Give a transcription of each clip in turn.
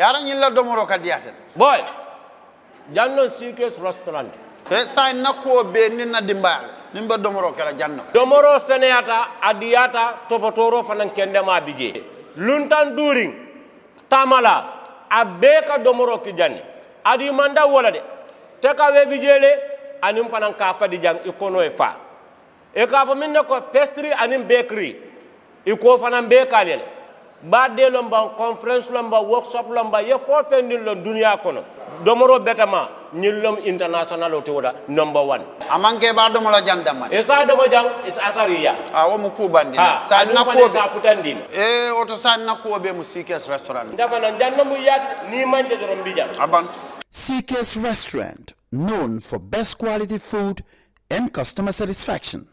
yara nyilla domoro kadiate boy janno CK's restaurant sa nakko be ninna dimbal nimba domoro kala janno domoro seneyata adiyata topotoro fanan kendema bije luntan during tamala abeka domoro ki janni adi manda wala de teka we bijele anim fanan ka fadi jang ikono e fa e ka fa minne ko pastry anim bakery iko fanan be kalele badde lomba conference lomba workshop lomba ye fo fendin lo dunya kono domoro betama nyillom international o tewoda number 1 amanke ba domola jandama esa domo jang is atariya wo mu kubandi sa nakko sa futandin oto sa nakko be mu CK's restaurant dafa nan janno mu yat ni manje dorom bija aban CK's restaurant, known for best quality food and customer satisfaction.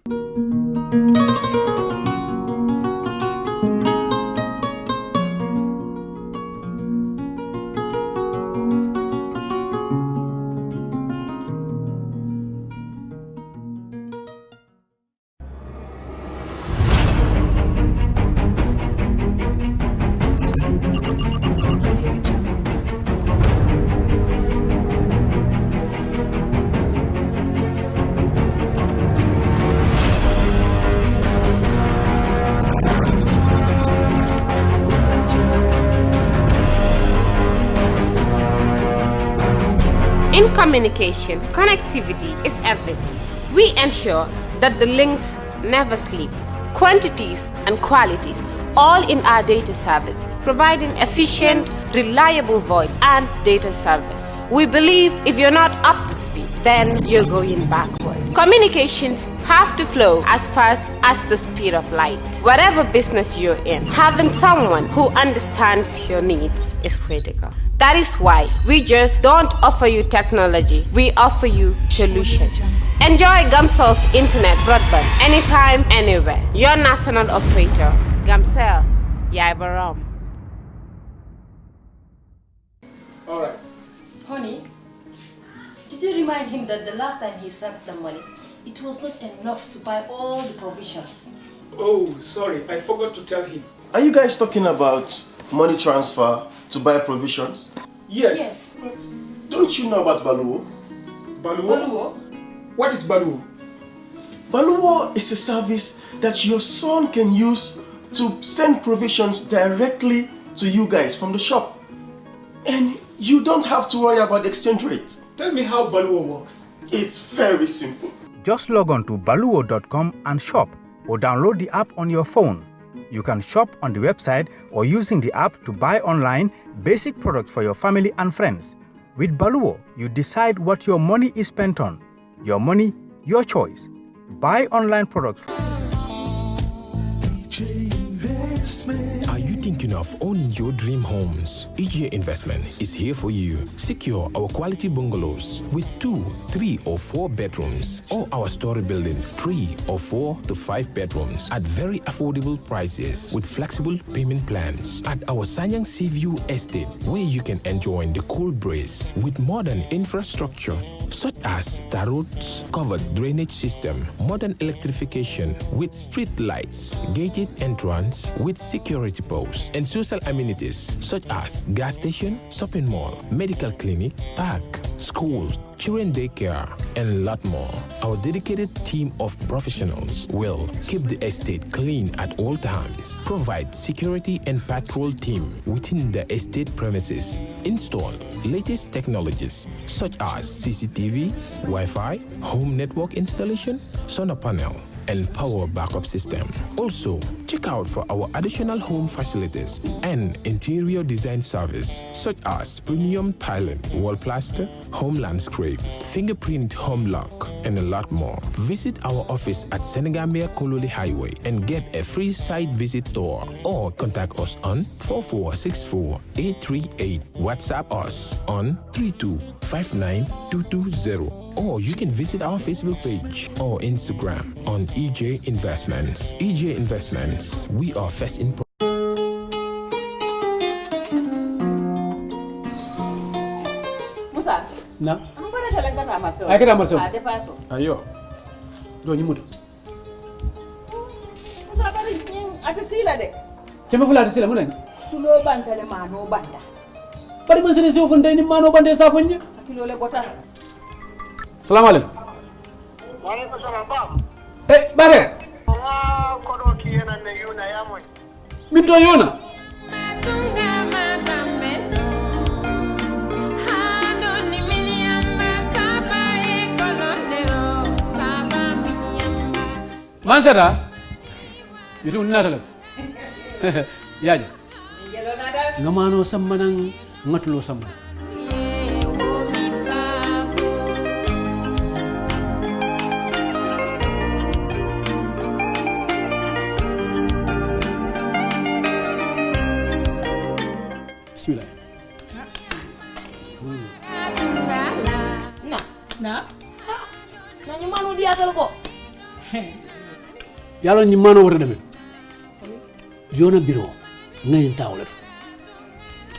In communication, connectivity is everything. We ensure that the links never sleep. Quantities and qualities, all in our data service, providing efficient, reliable voice and data service. We believe if you're not up to speed, then you're going backwards. Communications have to flow as fast as the speed of light. Whatever business you're in, having someone who understands your needs is critical. That is why we just don't offer you technology, we offer you solutions. Enjoy Gamcel's internet broadband anytime, anywhere. Your national operator, Gamcel, Yaibaram. All right. Honey, did you remind him that the last time he sent the money, it was not enough to buy all the provisions? Oh, sorry, I forgot to tell him. Are you guys talking about money transfer to buy provisions? Yes. But Don't you know about Baluwo? Baluwo? What is Baluwo? Baluwo is a service that your son can use to send provisions directly to you guys from the shop. And you don't have to worry about the exchange rate. Tell me how Baluwo works. It's very simple. Just log on to baluwo.com and shop, or download the app on your phone. You can shop on the website or using the app to buy online basic products for your family and friends. With Baluwo, you decide what your money is spent on. Your money, your choice. Buy online products. Are you thinking of owning your dream homes? EJ Investment is here for you. Secure our quality bungalows with 2, 3 or 4 bedrooms, or our story buildings 3 or 4 to 5 bedrooms at very affordable prices with flexible payment plans at our Sanyang Seaview Estate, where you can enjoy the cool breeze with modern infrastructure such as tar roads, covered drainage system, modern electrification with street lights, gated entrance with security posts, and social amenities such as gas station, shopping mall, medical clinic, park, schools, children daycare, and a lot more. Our dedicated team of professionals will keep the estate clean at all times, provide security and patrol team within the estate premises, install latest technologies such as CCTV, Wi-Fi, home network installation, solar panel, and power backup system. Also, check out for our additional home facilities and interior design service such as premium tiling, wall plaster, home landscape, fingerprint home lock, and a lot more. Visit our office at Senegambia Kololi Highway and get a free site visit tour, or contact us on 4464-838. WhatsApp us on 3259220. Or you can visit our Facebook page or Instagram on EJ Investments. EJ Investments, we are first in. Musa? Na? Mbona talanga kama sio? Ai kama sio. De paso. Ayo. Do nyimuto. Musa bari nyin atasila de. Kema fula atasila munen? Tulo banta le mano banda. bari man sene so fonde ni mano bande sa fonje kilo le bota assalamu alaikum wa alaikum salam ba bare ko do ki yana ne yuna ya moy min to yona man sada itu natala yaja ngamano sammanang ngatulo samman bismillah na ñu manu diatal ko yalla ñi mano wara demé jona biro ngay tawlet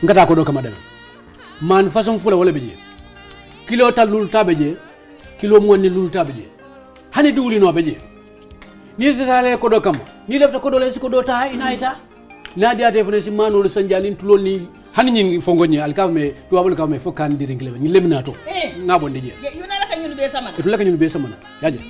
ngata ko do kama demé man façon fula wala beje kilo talul tabeje kilo monni lul tabeje hani duli no beje ni tale ko do kama ni lefta ko do les ko do ta inaita na diate fone si mano le sanjani tulol ni hani ñi fongoñi alkawme to wabul kawme fo kan dirin klebe ni lemnato ngabo ndije yuna la kanyul be samana itu la kanyul be samana yaje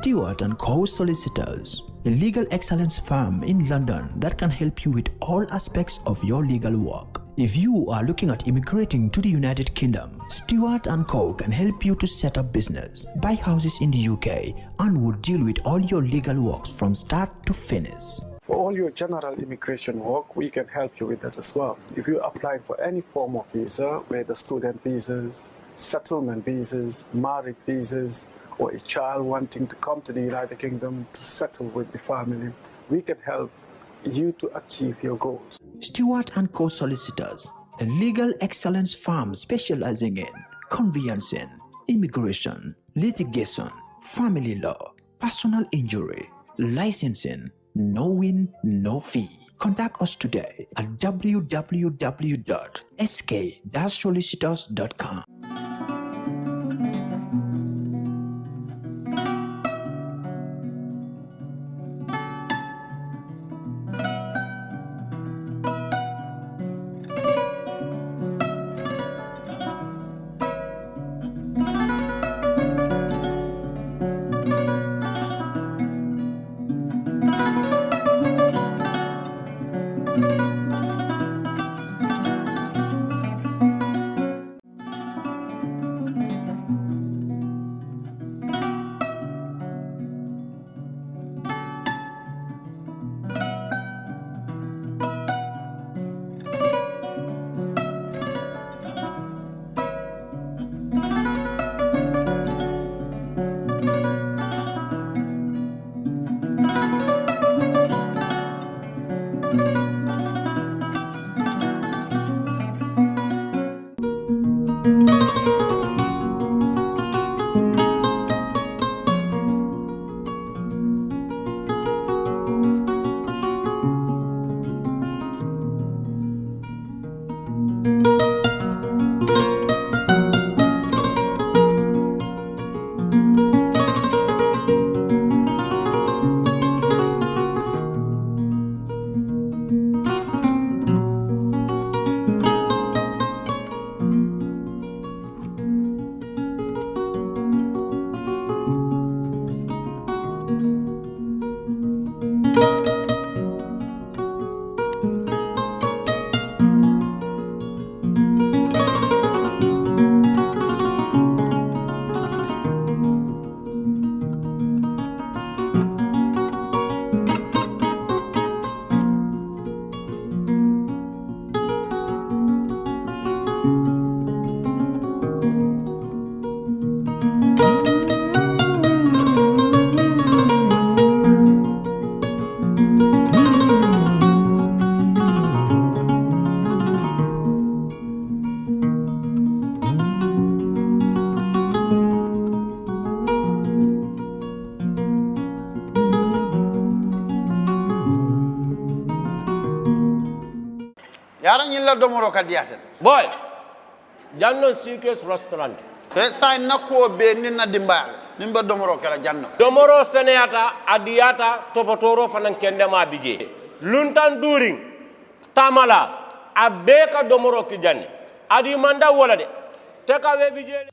Stewart & Co. Solicitors, a legal excellence firm in London that can help you with all aspects of your legal work. If you are looking at immigrating to the United Kingdom, Stewart & Co. can help you to set up business, buy houses in the UK, and will deal with all your legal works from start to finish. For all your general immigration work, we can help you with that as well. If you're applying for any form of visa, whether student visas, settlement visas, marriage visas, or a child wanting to come to the United Kingdom to settle with the family, we can help you to achieve your goals. Stewart & Co. Solicitors, a legal excellence firm specializing in conveyancing, immigration, litigation, family law, personal injury, licensing, no win, no fee. Contact us today at www.sk-solicitors.com. yara ñilla domoro ka diatel boy jannon sikes restaurant e say nakko be ni na dimbal nimba domoro kala janno domoro seneyata adiyata topotoro fanan kende ma bije luntan during tamala abeka domoro ki janni adi manda wala de teka we bije.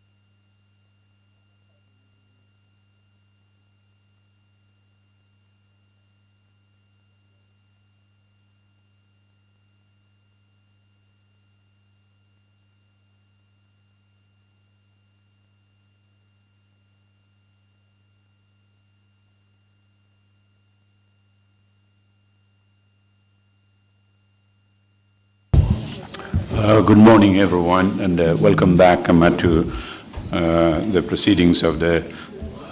Good morning, everyone, and welcome back to the proceedings of the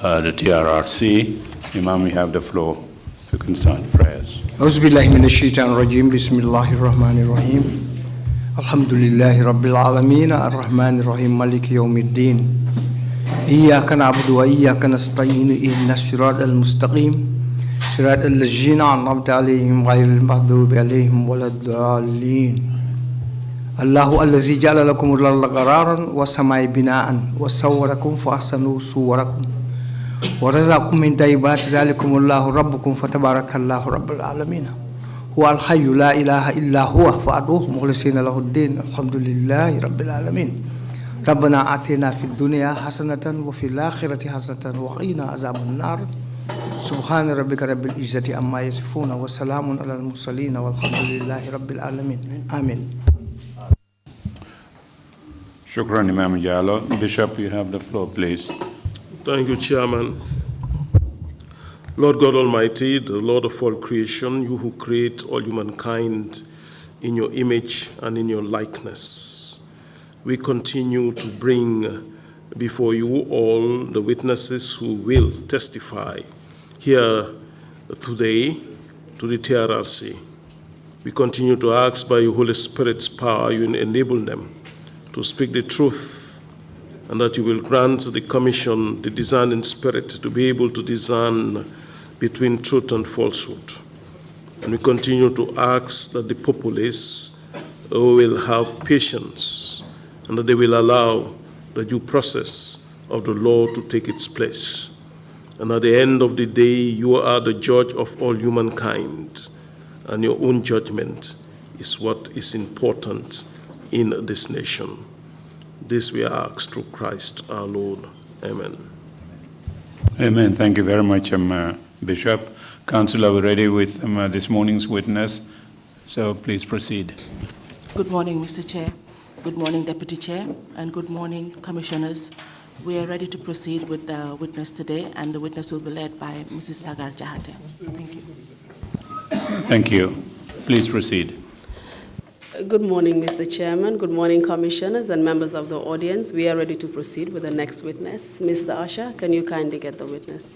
TRRC. Imam, you have the floor. You can start prayers. Auzubillahi minash shaitanir rajim. Bismillahir rahmanir rahim. Alhamdulillahi rabbil alamin. Ar-rahmanir rahim. Maliki yawmiddin. Iyyaka na'budu wa iyyaka nasta'in. Ihdinas siratal mustaqim. Siratal ladzina an'amta 'alaihim ghairil maghdubi 'alaihim waladdallin. الله الذي جعل لكم الأرض قرارا والسماء بناء وصوركم فأحسنوا صوركم ورزقكم من طيبات ذلكم الله ربكم فتبارك الله رب العالمين هو الحي لا إله إلا هو فأدعوه مخلصين له الدين الحمد لله رب العالمين ربنا آتنا في الدنيا حسنة وفي الآخرة حسنة وقنا عذاب النار سبحان ربك رب العزة عما يصفون وسلام على المرسلين والحمد لله رب العالمين آمين. Shukran, Imam Jallo. Bishop, you have the floor, please. Thank you, Chairman. Lord God Almighty, the Lord of all creation, you who create all humankind in your image and in your likeness, we continue to bring before you all the witnesses who will testify here today to the TRRC. We continue to ask by your Holy Spirit's power, you enable them to speak the truth, and that you will grant the commission the discerning spirit to be able to discern between truth and falsehood. And we continue to ask that the populace will have patience and that they will allow the due process of the law to take its place. And at the end of the day, you are the judge of all humankind, and your own judgment is what is important in this nation. This we ask through Christ our Lord. Amen. Amen. Thank you very much, Bishop. Council, are we ready with this morning's witness? So please proceed. Good morning, Mr. Chair. Good morning, Deputy Chair, and good morning, Commissioners. We are ready to proceed with the witness today, and the witness will be led by Mrs. Sagar Jahate. Thank you. Thank you. Please proceed. Good morning, Mr. Chairman. Good morning, Commissioners and members of the audience. We are ready to proceed with the next witness. Mr. Usher, can you kindly get the witness?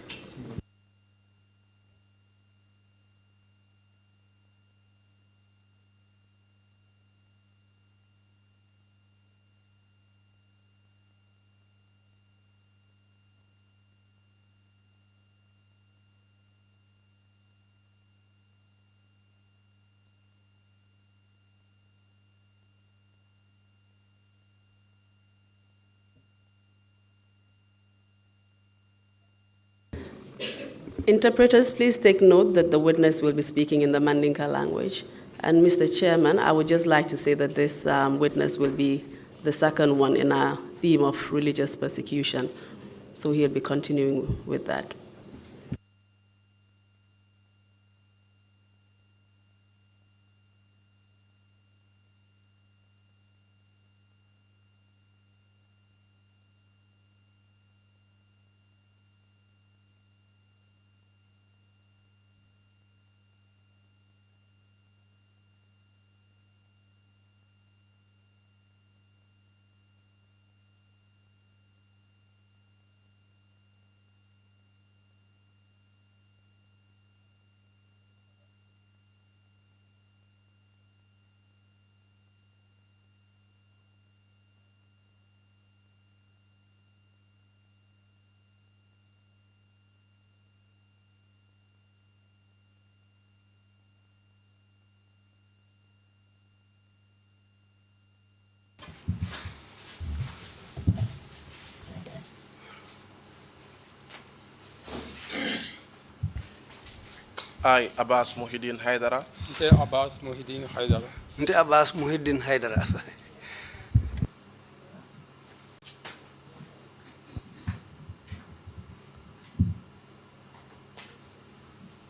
Interpreters, please take note that the witness will be speaking in the Mandinka language. And Mr. Chairman, I would just like to say that this witness will be the second one in our theme of religious persecution. So he'll be continuing with that. I, Abass Muhideen Hydara. Nte Abass Muhideen Hydara. Nte Abass Muhideen Hydara.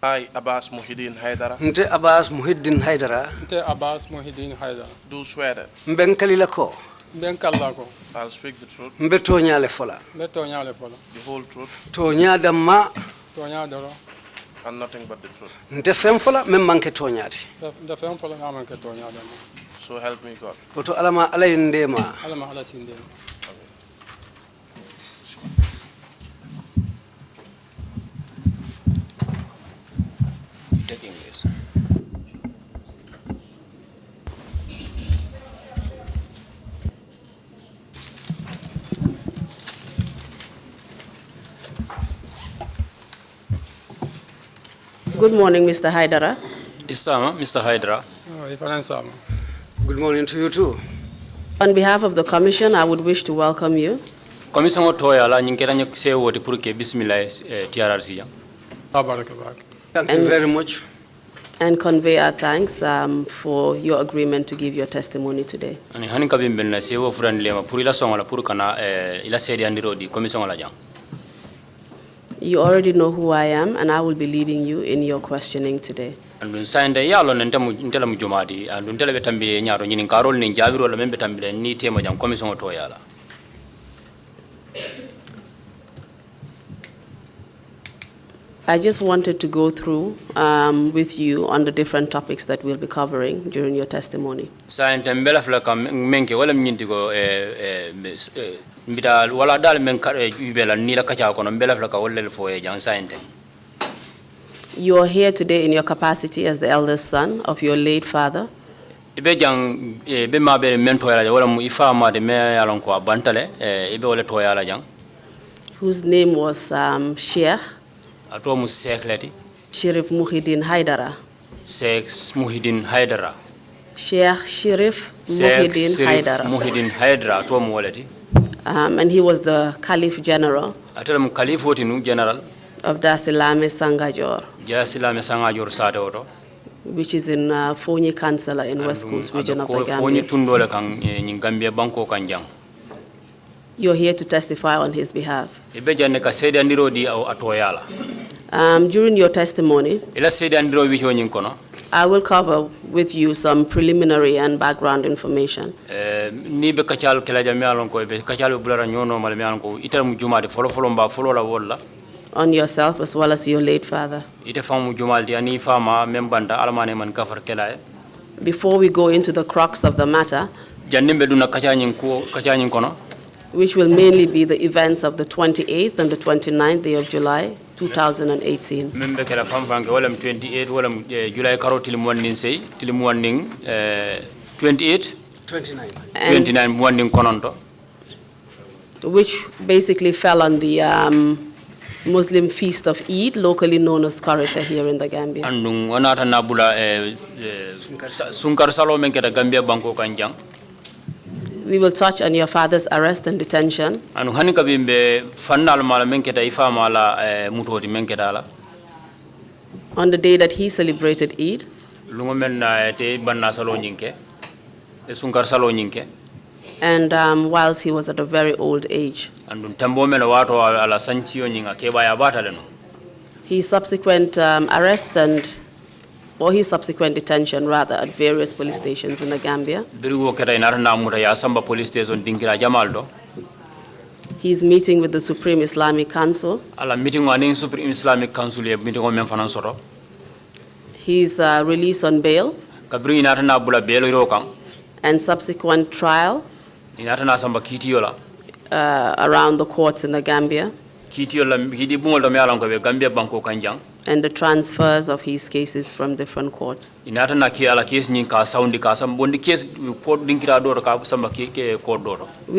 I, Abass Muhideen Hydara. Nte Abass Muhideen Hydara. Nte Abass Muhideen Hydara. Do swear that. Mbenkalila ko. Mbenkalako. I'll speak the truth. Mbetonyale fola. Mbetonyale fola. The whole truth. Tonya damma. Tonya doro. And nothing but the truth. Nte fem fola mem manke tonyati. Nte fem fola nga manke tonya damma. So help me God. Oto alama alayindema. Alama alasindema. Taking this. Good morning, Mr. Hydara. Isama, Mr. Hydara. Good morning to you too. On behalf of the Commission, I would wish to welcome you. Commission otoya la nyinkera nyok se woti pour que bismillah TRRC ya. Thank you very much. And convey our thanks for your agreement to give your testimony today. Ani hani kabimbe na se wo furan lema pour ila songola pour kana ila sedi andiro di commission la jang. You already know who I am, and I will be leading you in your questioning today. Andun sande ya lo ntela mu jumadi andun tele betambi nyaaro nyini karol ni jabiro la membe tambile ni tema jang commission otoya la. I just wanted to go through with you on the different topics that we'll be covering during your testimony. Sante mbela fla kam menke wala nyindi go mbida wala dal men kare yubela ni la kacha kono mbela fla ka wala fo e jang sante. You are here today in your capacity as the eldest son of your late father. Ibe jang be mabere mento yala wala mu ifa ma de me yalon ko bantale ibe wala to yala jang. Whose name was Sheikh Ato mu Sheikh lati. Sharif Muhideen Hydara. Sheikh Muhideen Hydara. Sheikh Sharif Muhideen Hydara. Muhideen Hydara ato mu walati. And he was the Caliph General. Atalam Caliph wotinu General of the Islamic Sangajor. Islamic Sangajor Sato. Which is in Fonyi Councillor in West Coast region of the Gambia. Fonyi tundole kan in Gambia banko kanjang. You're here to testify on his behalf. Ibe janne ka sedi andiro di atoyala. During your testimony, ila sedi andiro wi honyin kono. I will cover with you some preliminary and background information. Ni be kachal kala jami alon ko be kachal bulara nyono mal mi alon ko itam mu jumaade folo mba folo la wolla. On yourself as well as your late father. Ite famu jumaldi ani fama membanda almane man kafar kala. Before we go into the crux of the matter, jannimbe duna kachanyin kono, which will mainly be the events of the 28th and the 29th day of July 2018. Membe kala famfange wala 28 wala July karo tilimwanning say tilimwanning 28 29 morning kononto, which basically fell on the Muslim feast of Eid, locally known as Karita here in the Gambia. Andung wanata nabula sunkar salo menketa Gambia banko kanjang. We will touch on your father's arrest and detention. Anu hani kabimbe fannal mala menketa ifa mala mutoti menketa la. On the day that he celebrated Eid. Lungo men na te banna salo nyinke. Sunkar salo nyinke. And whilst he was at a very old age. His subsequent arrest or his subsequent detention rather at various police stations in the Gambia. He's meeting with the Supreme Islamic Council. He's released on bail. And subsequent trial around the courts in the Gambia, and the transfers of his cases from different courts. We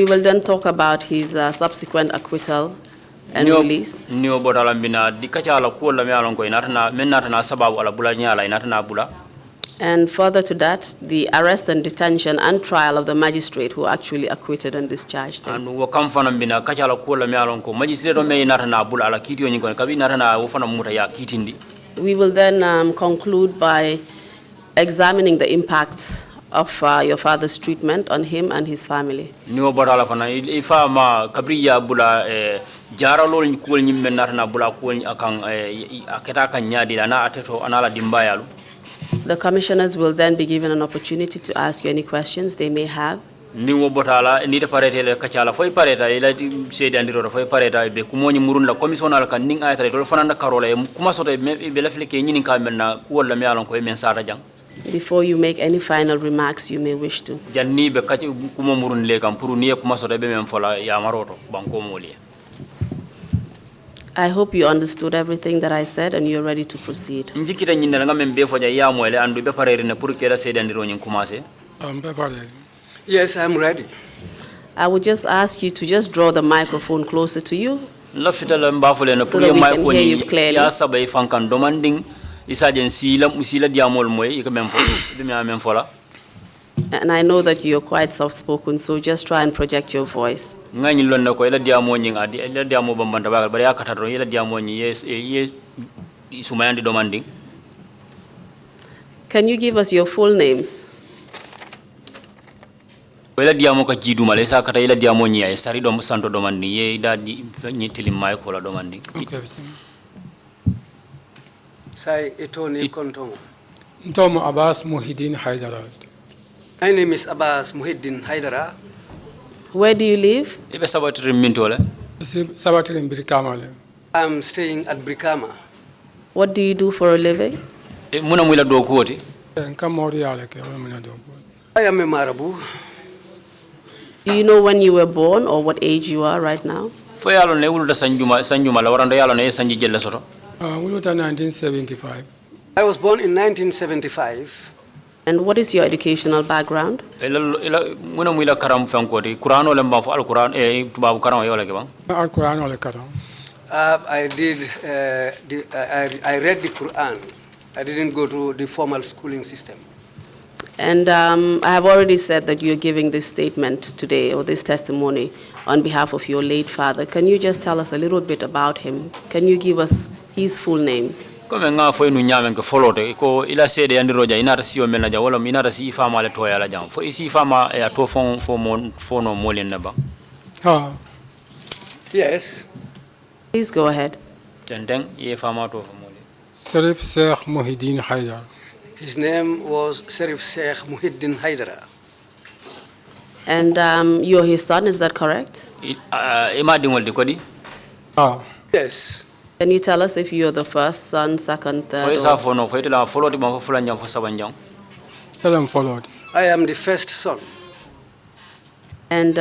will then talk about his subsequent acquittal and release. And further to that, the arrest and detention and trial of the magistrate who actually acquitted and discharged him. We will then conclude by examining the impact of your father's treatment on him and his family. Niwo badala fana ifa ma kabriya bula jara lol ni kul nyimbe natana bula kul akan aketa kan nyadi na ateto anala dimbayalu. The commissioners will then be given an opportunity to ask you any questions they may have. Niwo botala ni te parete le kachala foi pareta ila sedi andiro foi pareta be kumoni murun la commissional kan ning ayata do fananda karola kuma soto be lafle ke nyini ka menna wala me alon ko men sata jang. Before you make any final remarks you may wish to. Janni be kati kuma murun le kam puru ni kuma soto be men fola ya maroto banko moli. I hope you understood everything that I said and you're ready to proceed. Njikita nyinda nga membe foja ya moele andu be parere na puru kera sedi andiro nyin kumase. Yes, I'm ready. I would just ask you to just draw the microphone closer to you. So that we can hear you clearly. And I know that you're quite soft-spoken, so just try and project your voice. Can you give us your full names? Ila diamo ka jidu male sa kata ila diamo nya e sari dom santo domandi ye da di nyitili may ko la domandi. Okay. Sai etoni kontongo. Ntomo Abass Muhideen Hydara. My name is Abass Muhideen Hydara. Where do you live? Ibe sabatri mintole. Sabatri Brikama. I'm staying at Brikama. What do you do for a living? Muna mwila do kuoti. I am a Marabu. Do you know when you were born or what age you are right now? Fo yalo ne wuluta sanjuma la waranda yalo ne sanji jelle soto. Wuluta 1975. I was born in 1975. And what is your educational background? Muna mwila karam fankoti Qur'ano le mbafo al Qur'an e tubabu karam yola ke bang. Al Qur'ano le karam. I read the Quran. I didn't go to the formal schooling system. And I have already said that you're giving this statement today, or this testimony, on behalf of your late father. Can you just tell us a little bit about him? Can you give us his full names? Comme nga fo nu nyame ko folote ko ila sede andi roja inata si o menaja wala inata si fama le toya la jam fo isi fama e to fon fo no molen na ba. Yes. Please go ahead. Tendeng ye fama to fo molen. Sharif Sheikh Muhideen Hydara. His name was Sharif Sheikh Muhideen Hydara. And you're his son, is that correct? Yes. Can you tell us if you're the first son, second, third? I am the first son. And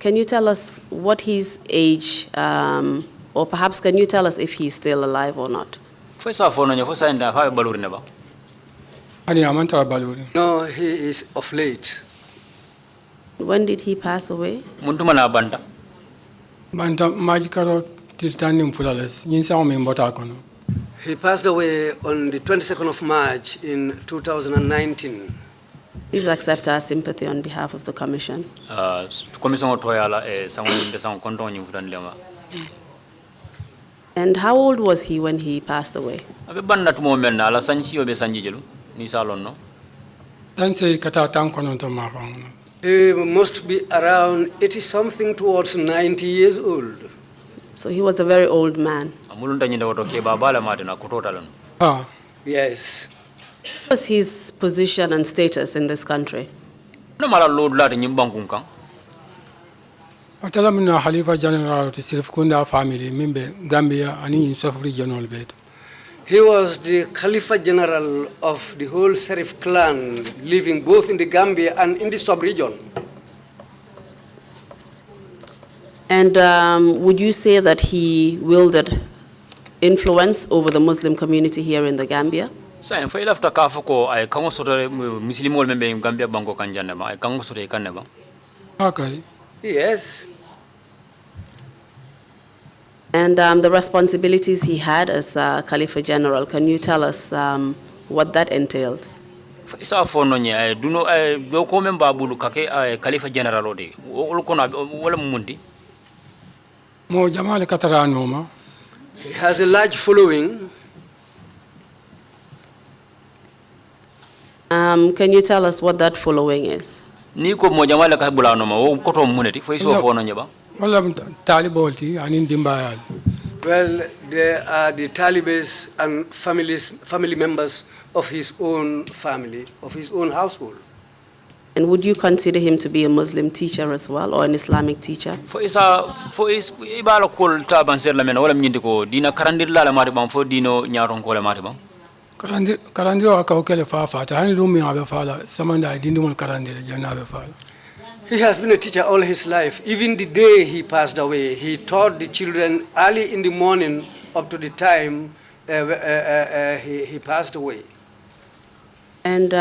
can you tell us what his age, or perhaps can you tell us if he's still alive or not? No, he is of late. When did he pass away? He passed away on the 22nd of March in 2019. Please accept our sympathy on behalf of the Commission. And how old was he when he passed away? He must be around 80-something towards 90 years old. So he was a very old man. Yes. What was his position and status in this country? Khalifa General to Sirifkunda family, member Gambia and in South Regional Bed. He was the Khalifa General of the whole Serif clan, living both in the Gambia and in the sub-region. And would you say that he wielded influence over the Muslim community here in the Gambia? Okay. Yes. And the responsibilities he had as Khalifa General, can you tell us what that entailed? He has a large following. Can you tell us what that following is? Ni ko mo jamala ka bulano ma wo koto muneti fo so fo no nyaba. Wala talibolti anin dimbayal. Well, there are the Talibans and family members of his own family, of his own household. And would you consider him to be a Muslim teacher as well, or an Islamic teacher? For ibala kol ta banser la men wala nyindi ko dina karandir la mari bam fo dino nyaaron ko la mari bam. Karandir aka okele fa ta han lumi abe fala samanda dindumul karandir janna abe fala. He has been a teacher all his life. Even the day he passed away, he taught the children early in the morning up to the time he passed away. And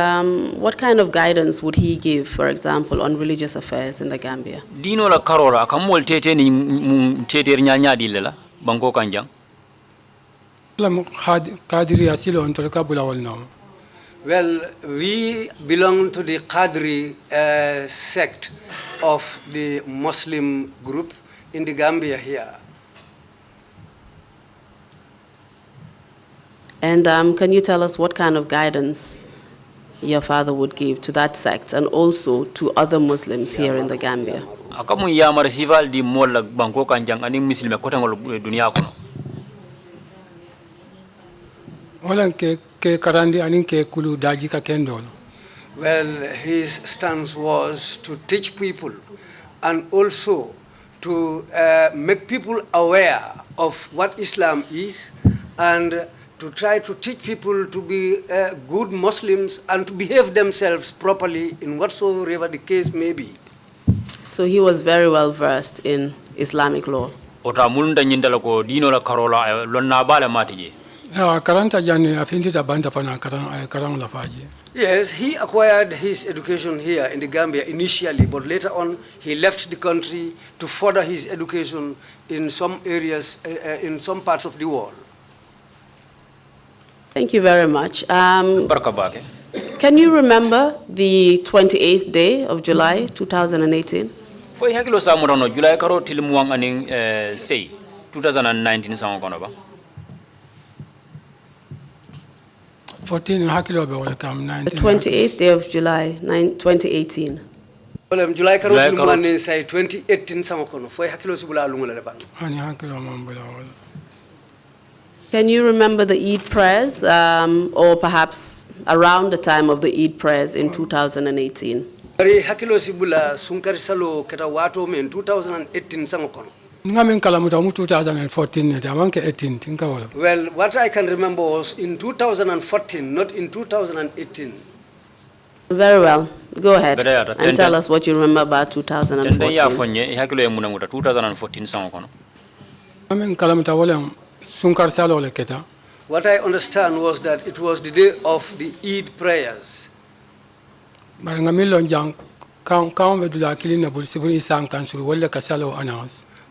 what kind of guidance would he give, for example, on religious affairs in the Gambia? Dino la karola akamol tete ni tete nyanya dilela banko kanjang. Well, we belong to the Qadri sect of the Muslim group in the Gambia here. And can you tell us what kind of guidance your father would give to that sect and also to other Muslims here in the Gambia? Akamu ya marasival di mola banko kanjang ani muslime kotangol dunia kono. Wala ke karandi anin ke kulu daji ka kendol. Well, his stance was to teach people and also to make people aware of what Islam is and to try to teach people to be good Muslims and to behave themselves properly in whatsoever the case may be. So he was very well versed in Islamic law. Ota mulunda nyindala ko dino la karola lonna bala matije. Karanta jani afindi ta banda fana karang la faji. Yes, he acquired his education here in the Gambia initially, but later on he left the country to further his education in some areas, in some parts of the world. Thank you very much. Can you remember the 28th day of July 2018? Foi hakilo samurono July karo tilmuang aning say 2019 sango kono ba. 14 hakilo be wala kam 19. The 28th day of July 2018. Well, July karo tilmuang say 2018 sango kono foi hakilo sibula lungula le ba. Ani hakilo mambula wala. Can you remember the Eid prayers, or perhaps around the time of the Eid prayers in 2018? Hakilo sibula sunkari salo keta wato me in 2018 sango kono. Ngamen kala muta mu 2014 ne amanke 18 tinka wala. Well, what I can remember was in 2014, not in 2018. Very well. Go ahead and tell us what you remember about 2014. Tende ya fonye hakilo emuna muta 2014 sango kono. Ngamen kala muta wala sunkar salo le keta. What I understand was that it was the day of the Eid prayers.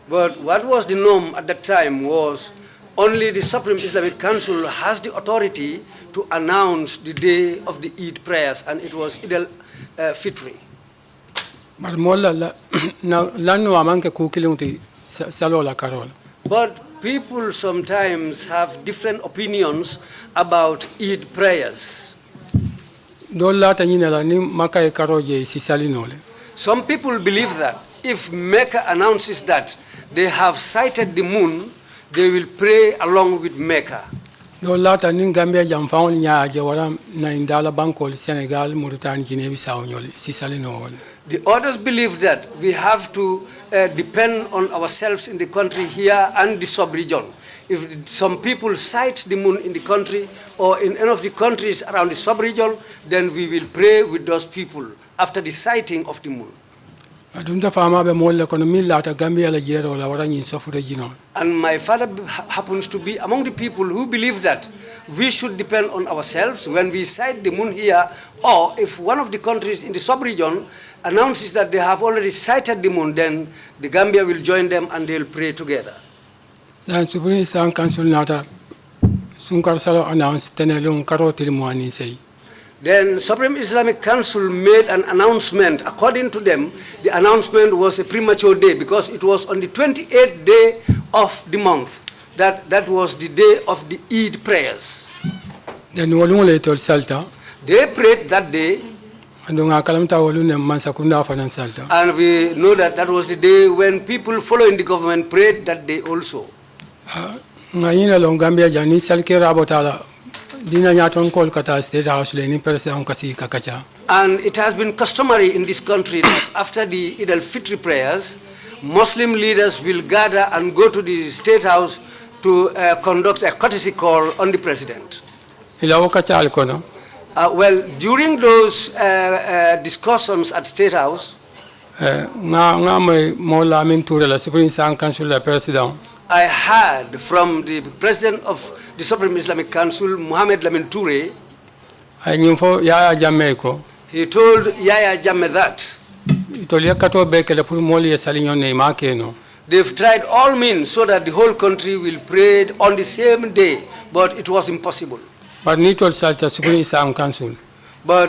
But what was the norm at that time was only the Supreme Islamic Council has the authority to announce the day of the Eid prayers, and it was Eid al-Fitri. But people sometimes have different opinions about Eid prayers. Some people believe that if Mecca announces that they have sighted the moon, they will pray along with Mecca. The others believe that we have to depend on ourselves in the country here and the sub-region. If some people sight the moon in the country or in any of the countries around the sub-region, then we will pray with those people after the sighting of the moon. And my father happens to be among the people who believe that we should depend on ourselves when we sight the moon here, or if one of the countries in the sub-region announces that they have already sighted the moon, then the Gambia will join them and they will pray together. Then Supreme Islamic Council made an announcement. According to them, the announcement was a premature day because it was on the 28th day of the month. That was the day of the Eid prayers. They prayed that day. And we know that that was the day when people following the government prayed that day also. And it has been customary in this country that after the Eid al-Fitr prayers, Muslim leaders will gather and go to the State House to conduct a courtesy call on the president. Well, during those discussions at State House, I heard from the president of the Supreme Islamic Council, Mohammed Lamin Toure. He told Yaya Jammeh that they've tried all means so that the whole country will pray on the same day, but it was impossible. But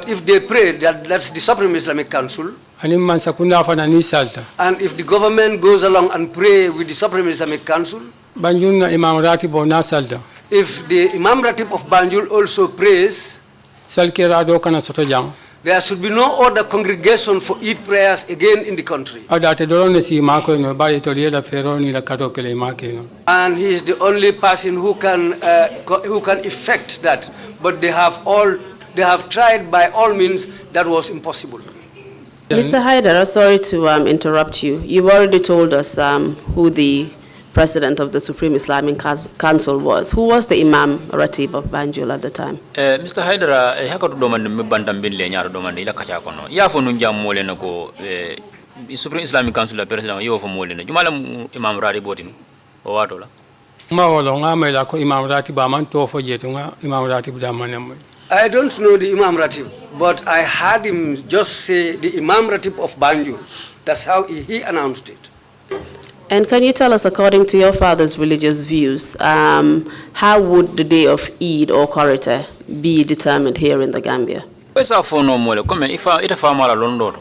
if they pray, that's the Supreme Islamic Council. And if the government goes along and pray with the Supreme Islamic Council, if the Imam Ratib of Banjul also prays, there should be no other congregation for Eid prayers again in the country. And he is the only person who can effect that. But they have tried by all means. That was impossible. Mr. Hydara, sorry to interrupt you. You've already told us who the president of the Supreme Islamic Council was. Who was the Imam Ratib of Banjul at the time? Mr. Hydara, hakatu domande mbandam binle nyaaro domande ila kacha kono. Ya fo nun jam mole nako Supreme Islamic Council la president yo fo mole ne. Jumala Imam Ratib botinu. O wato la. Ma wolo ngama la ko Imam Ratib man to fo jetu nga Imam Ratib da manem. I don't know the Imam Ratib, but I heard him just say the Imam Ratib of Banjul. That's how he announced it. And can you tell us, according to your father's religious views, how would the day of Eid or Korite be determined here in the Gambia? Pesa fono mole come ifa ita fa mala londo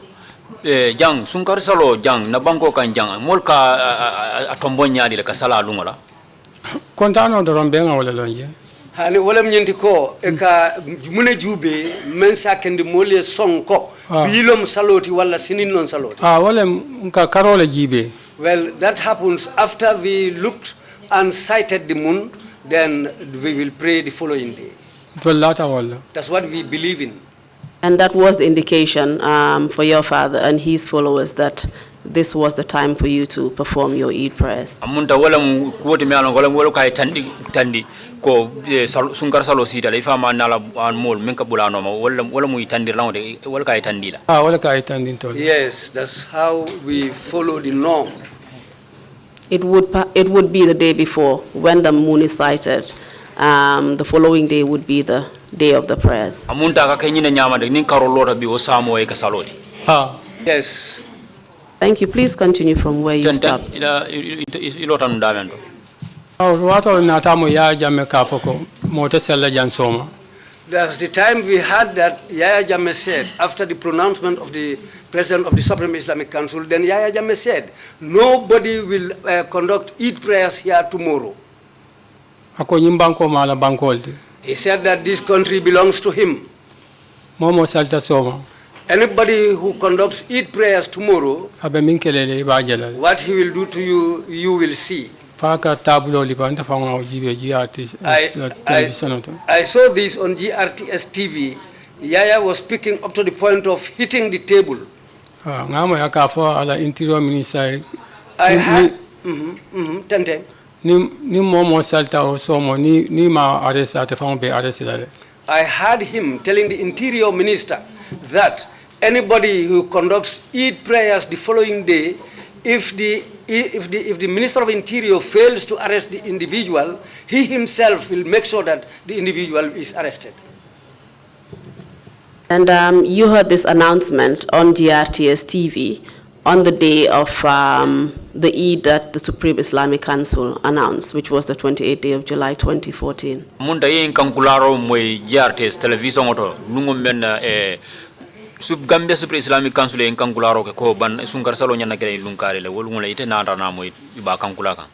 jang sunkar salo jang na banko kan jang molka atombo nyaadi le kasala lungola kontano do rombenga wala lonje hani wala mnyenti ko e ka mune jube men sakende mole sonko bilom saloti wala sinin non saloti wala nka karole jibe. Well, that happens after we looked and sighted the moon, then we will pray the following day. That's what we believe in. And that was the indication for your father and his followers that this was the time for you to perform your Eid prayers. Amunta wala mu kuwote me alon wala kay tandi ko sunkar salo sita le fama nala an mol men ka bulano ma wala mu tandir lawde wala kay tandila. Wala kay tandin to. Yes, that's how we follow the norm. It would be the day before when the moon is sighted. The following day would be the day of the prayers. Amunta ka kay nyina nyamade nin karolota bi o samo e ka saloti. Yes. Thank you. Please continue from where you stopped. That's the time we had that Yaya Jammeh said, after the pronouncement of the President of the Supreme Islamic Council, then Yaya Jammeh said, nobody will conduct Eid prayers here tomorrow. He said that this country belongs to him. Anybody who conducts Eid prayers tomorrow, what he will do to you, you will see. I saw this on GRTS TV. Yaya was speaking up to the point of hitting the table. I had I heard him telling the Interior Minister that anybody who conducts Eid prayers the following day, if the Minister of Interior fails to arrest the individual, he himself will make sure that the individual is arrested. And you heard this announcement on GRTS TV on the day of the Eid that the Supreme Islamic Council announced, which was the 28th day of July 2014. Munda yin kankularo moy GRTS television oto lungo men sub Gambia Supreme Islamic Council yin kankularo ke ko ban sunkar salo nyana kele lunkare le wol ngula ite na na moy ba kankula kan.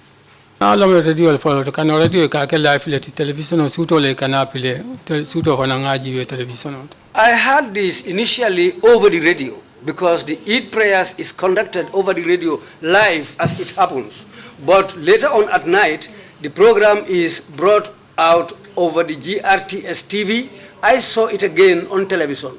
Na lo radio le follow kan radio ka ke live le television suto le kanapile suto hona ngaji we television. I heard this initially over the radio because the Eid prayers is conducted over the radio live as it happens. But later on at night, the program is brought out over the GRTS TV. I saw it again on television.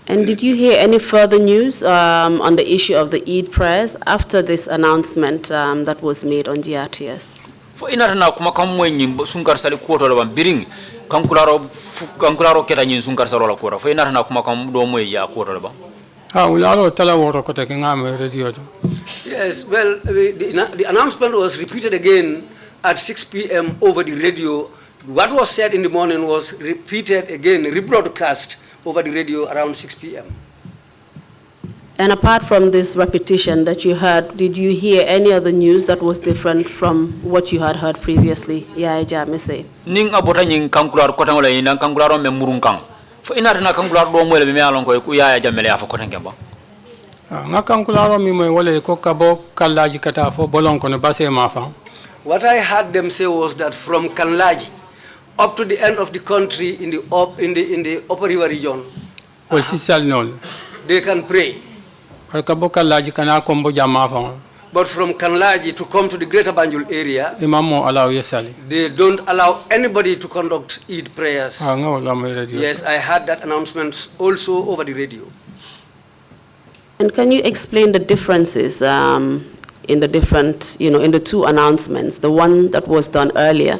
And did you hear any further news on the issue of the Eid prayers after this announcement that was made on GRTS? Fo inata na kuma kam moy nyim sunkar sali koto la bam biring kankularo keta nyin sunkar salo la kora fo inata na kuma kam do moy ya koto la bam ha ularo tala woro ko te ngam radio. Yes, well, the announcement was repeated again at 6 p.m. over the radio. What was said in the morning was repeated again, rebroadcast over the radio around 6 p.m. And apart from this repetition that you heard, did you hear any other news that was different from what you had heard previously? Yaya Jammeh say. Ning abota nyin kankular kota ngala ina kankularo me murunkan. Fo inata na kankular do moy le me alon ko ku Yaya Jammeh ya fa kota ngeba. Nga kankularo mi moy wala ko kabo kallaji kata fo bolon ko no base ma fa. What I heard them say was that from Kanlaji up to the end of the country in the Upper River region, they can pray. But from Kanlaji to come to the Greater Banjul area, they don't allow anybody to conduct Eid prayers. Yes, I heard that announcement also over the radio. And can you explain the differences in the different, in the two announcements, the one that was done earlier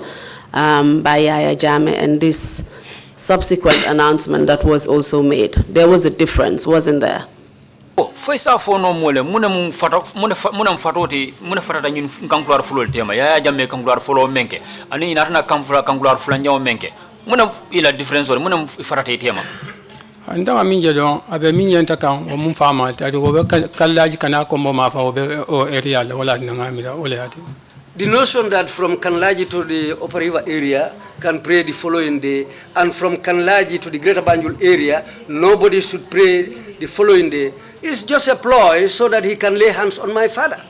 by Yaya Jammeh and this subsequent announcement that was also made? There was a difference, wasn't there? Oh, first of all, no more. Muna fatata nyun kankular full tema. Yaya Jammeh kankular follow menke. Ani inarna kankular fulanja menke. Muna ila difference or muna fatata tema. Anda minje don abe minje ntakan o mun fama tadi o be kallaji kana ko mo ma fa o be o area la wala ngamira ole ati. The notion that from Kanlaji to the Upper River area can pray the following day, and from Kanlaji to the Greater Banjul area nobody should pray the following day, is just a ploy so that he can lay hands on my father.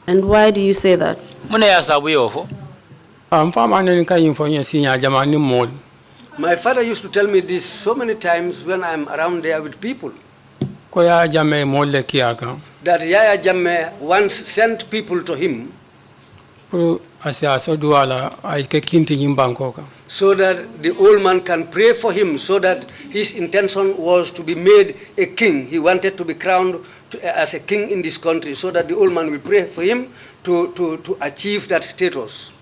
And why do you say that? Muna ya sabu yofo. Fama ne kan yin fo yin sinya jamani mol. My father used to tell me this so many times when I'm around there with people. That Yaya Jammeh once sent people to him so that the old man can pray for him, so that his intention was to be made a king. He wanted to be crowned as a king in this country, so that the old man will pray for him to achieve that status.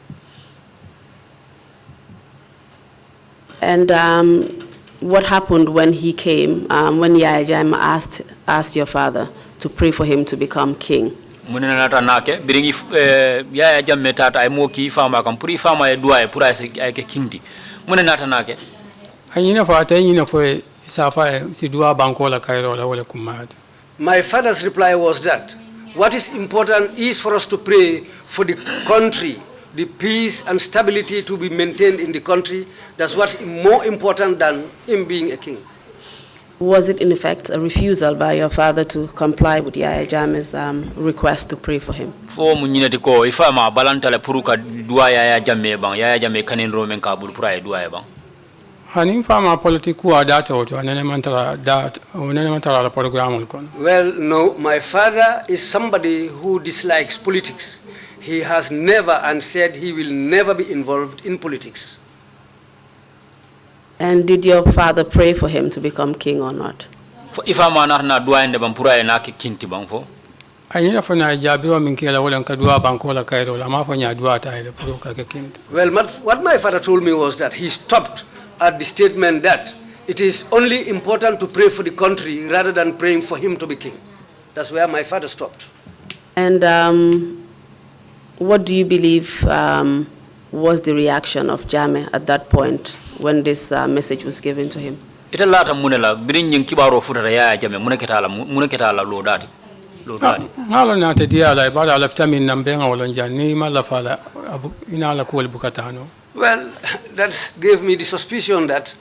And what happened when he came, when Yaya Jammeh asked your father to pray for him to become king? Muna nata nake biringi Yaya Jammeh tata ay moki fama kam puri fama e dua e pura ay ke kindi. Muna nata nake. Ayina fa ta yina fo safa si dua banko la kairo la wala kumat. My father's reply was that what is important is for us to pray for the country, the peace and stability to be maintained in the country. That's what's more important than him being a king. Was it in effect a refusal by your father to comply with Yaya Jammeh's request to pray for him? Fo munyina diko ifa ma balanta le puruka dua Yaya Jammeh bang Yaya Jammeh kanin romen ka bul pura e dua bang. Hanin fama politiku adata oto anene mantara dat onene mantara la program kon. Well, no, my father is somebody who dislikes politics. He has never and said he will never be involved in politics. And did your father pray for him to become king or not? If I'm na dua ende bampura na kinti bangfo. Ayina fana jabiro minkela wala nkadua bankola kairo la mafanya dua ta ile puruka ke kinti. Well, what my father told me was that he stopped at the statement that it is only important to pray for the country rather than praying for him to be king. That's where my father stopped. And what do you believe was the reaction of Jammeh at that point when this message was given to him? Ita lata munela birin yin kibaro futata Yaya Jammeh munaketala lodati. Ngalo na te dia la ibada alafta min nambenga wala njani mala fala ina la kuwel bukatano. Well, that gave me the suspicion that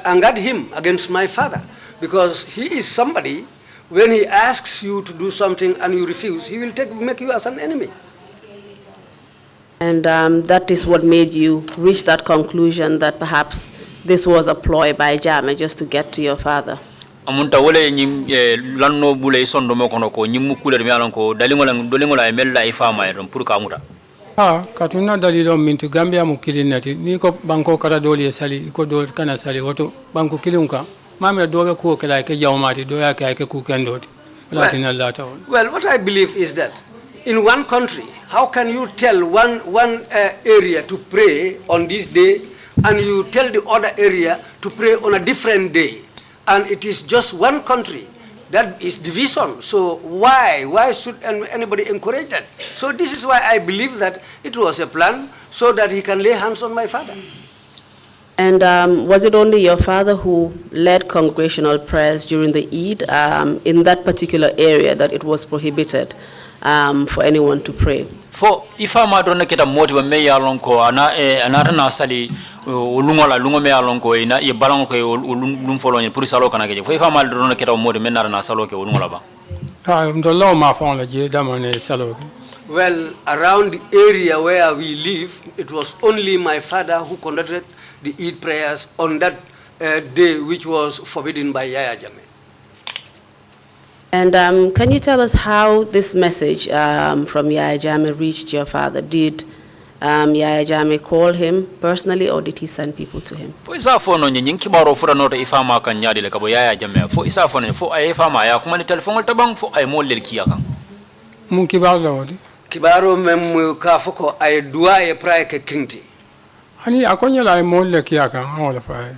angered him against my father, because he is somebody, when he asks you to do something and you refuse, he will make you as an enemy. And that is what made you reach that conclusion that perhaps this was a ploy by Jammeh just to get to your father. Amunta wole nyim lanno bule sondo mo kono ko nyim kuler mi alon ko dolingola e mella e fama e don pour ka muta katuna dalilo mintu Gambia mu kilinati ni ko banko kara doli e sali ko do kana sali woto banko kilunka mamira dobe ko kala ke jawmati do ya ke ku kendoti latin Allah tawon. Well, what I believe is that in one country, how can you tell one area to pray on this day and you tell the other area to pray on a different day? And it is just one country. That is division. So why should anybody encourage that? So this is why I believe that it was a plan so that he can lay hands on my father. And was it only your father who led congregational prayers during the Eid in that particular area that it was prohibited for anyone to pray? For if I'm not kita moti wa me yalon ko ana na sali lungo me yalon ko ina ye balon ko lum folo ni pour salo kana ke fo if I'm not kita moti me na salo ke lungo la ba ndolo ma fon la je damane salo. Well, around the area where we live, it was only my father who conducted the Eid prayers on that day which was forbidden by Yaya Jammeh. And can you tell us how this message from Yaya Jammeh reached your father? Did Yaya Jammeh call him personally or did he send people to him? Fo isa fono nyin kibaro fura no ifama kan nyaade le kabo Yaya Jammeh fo isa fono fo ay fama ya kuma ni telephone tabang fo ay mo lel kiya kan mun kibaro la wodi kibaro mem ka foko ay dua e praye ke kinti hani akonya la ay mo le kiya kan wala fa.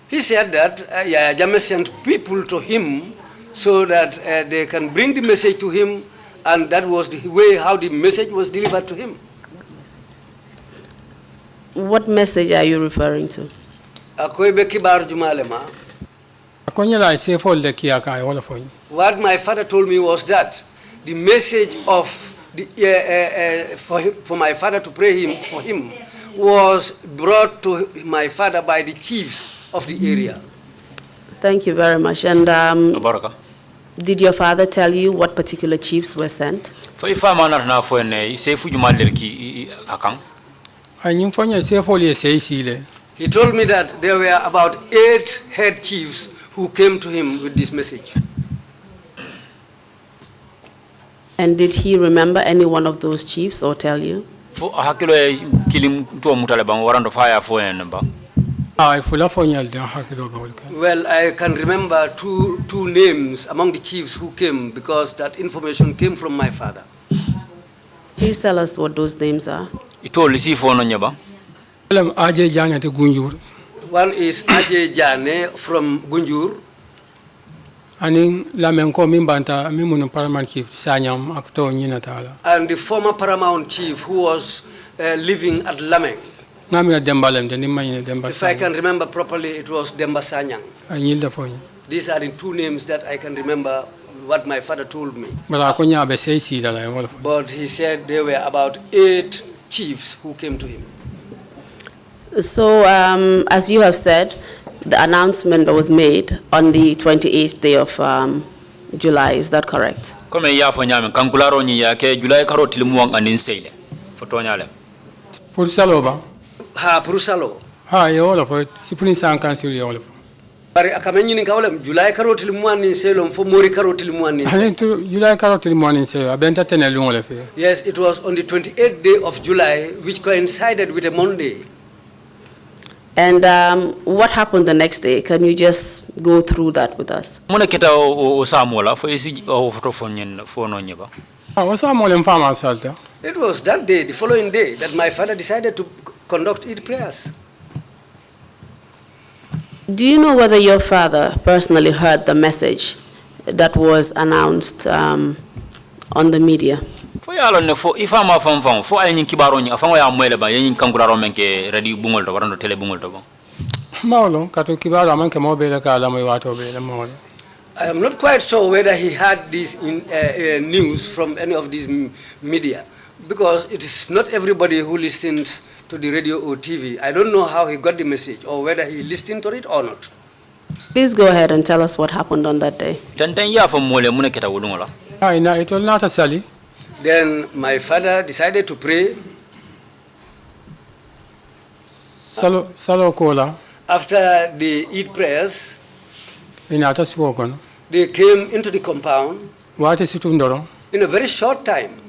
He said that Yaya Jammeh sent people to him so that they can bring the message to him, and that was the way how the message was delivered to him. What message are you referring to? What my father told me was that the message of for my father to pray for him was brought to my father by the chiefs of the area. Thank you very much. And did your father tell you what particular chiefs were sent? He told me that there were about 8 head chiefs who came to him with this message. And did he remember any one of those chiefs or tell you? Well, I can remember two names among the chiefs who came because that information came from my father. Please tell us what those names are. One is Ajay Jane from Gunjur. And the former paramount chief who was living at Lameng. If I can remember properly, it was Demba Sanyang. These are the 2 names that I can remember what my father told me. But he said there were about 8 chiefs who came to him. So, as you have said, the announcement was made on the 28th day of July. Is that correct? Ha Prusalo. Ha yola for Sipuni San Council yola. Bari akamenyi ni kawale July karoti limwani selo mfo mori karoti limwani. July karoti limwani selo abenta tena lungo fe. Yes, it was on the 28th day of July which coincided with a Monday. And what happened the next day? Can you just go through that with us? It was that day, the following day, that my father decided to conduct Eid prayers. Do you know whether your father personally heard the message that was announced on the media? If I'm a fan for any kibaroni, a family am well by any Kanguraro menke ready bungle to run to telebungle to. Maulo, Katukibara manke mobile kalamawato be the morning. I am not quite sure whether he had this news from any of these media, because it is not everybody who listens to the radio or TV. I don't know how he got the message or whether he listened to it or not. Please go ahead and tell us what happened on that day. Then my father decided to pray Salo kola. After they eat prayers, Inata suokono. they came into the compound. Wate situndoro. In a very short time,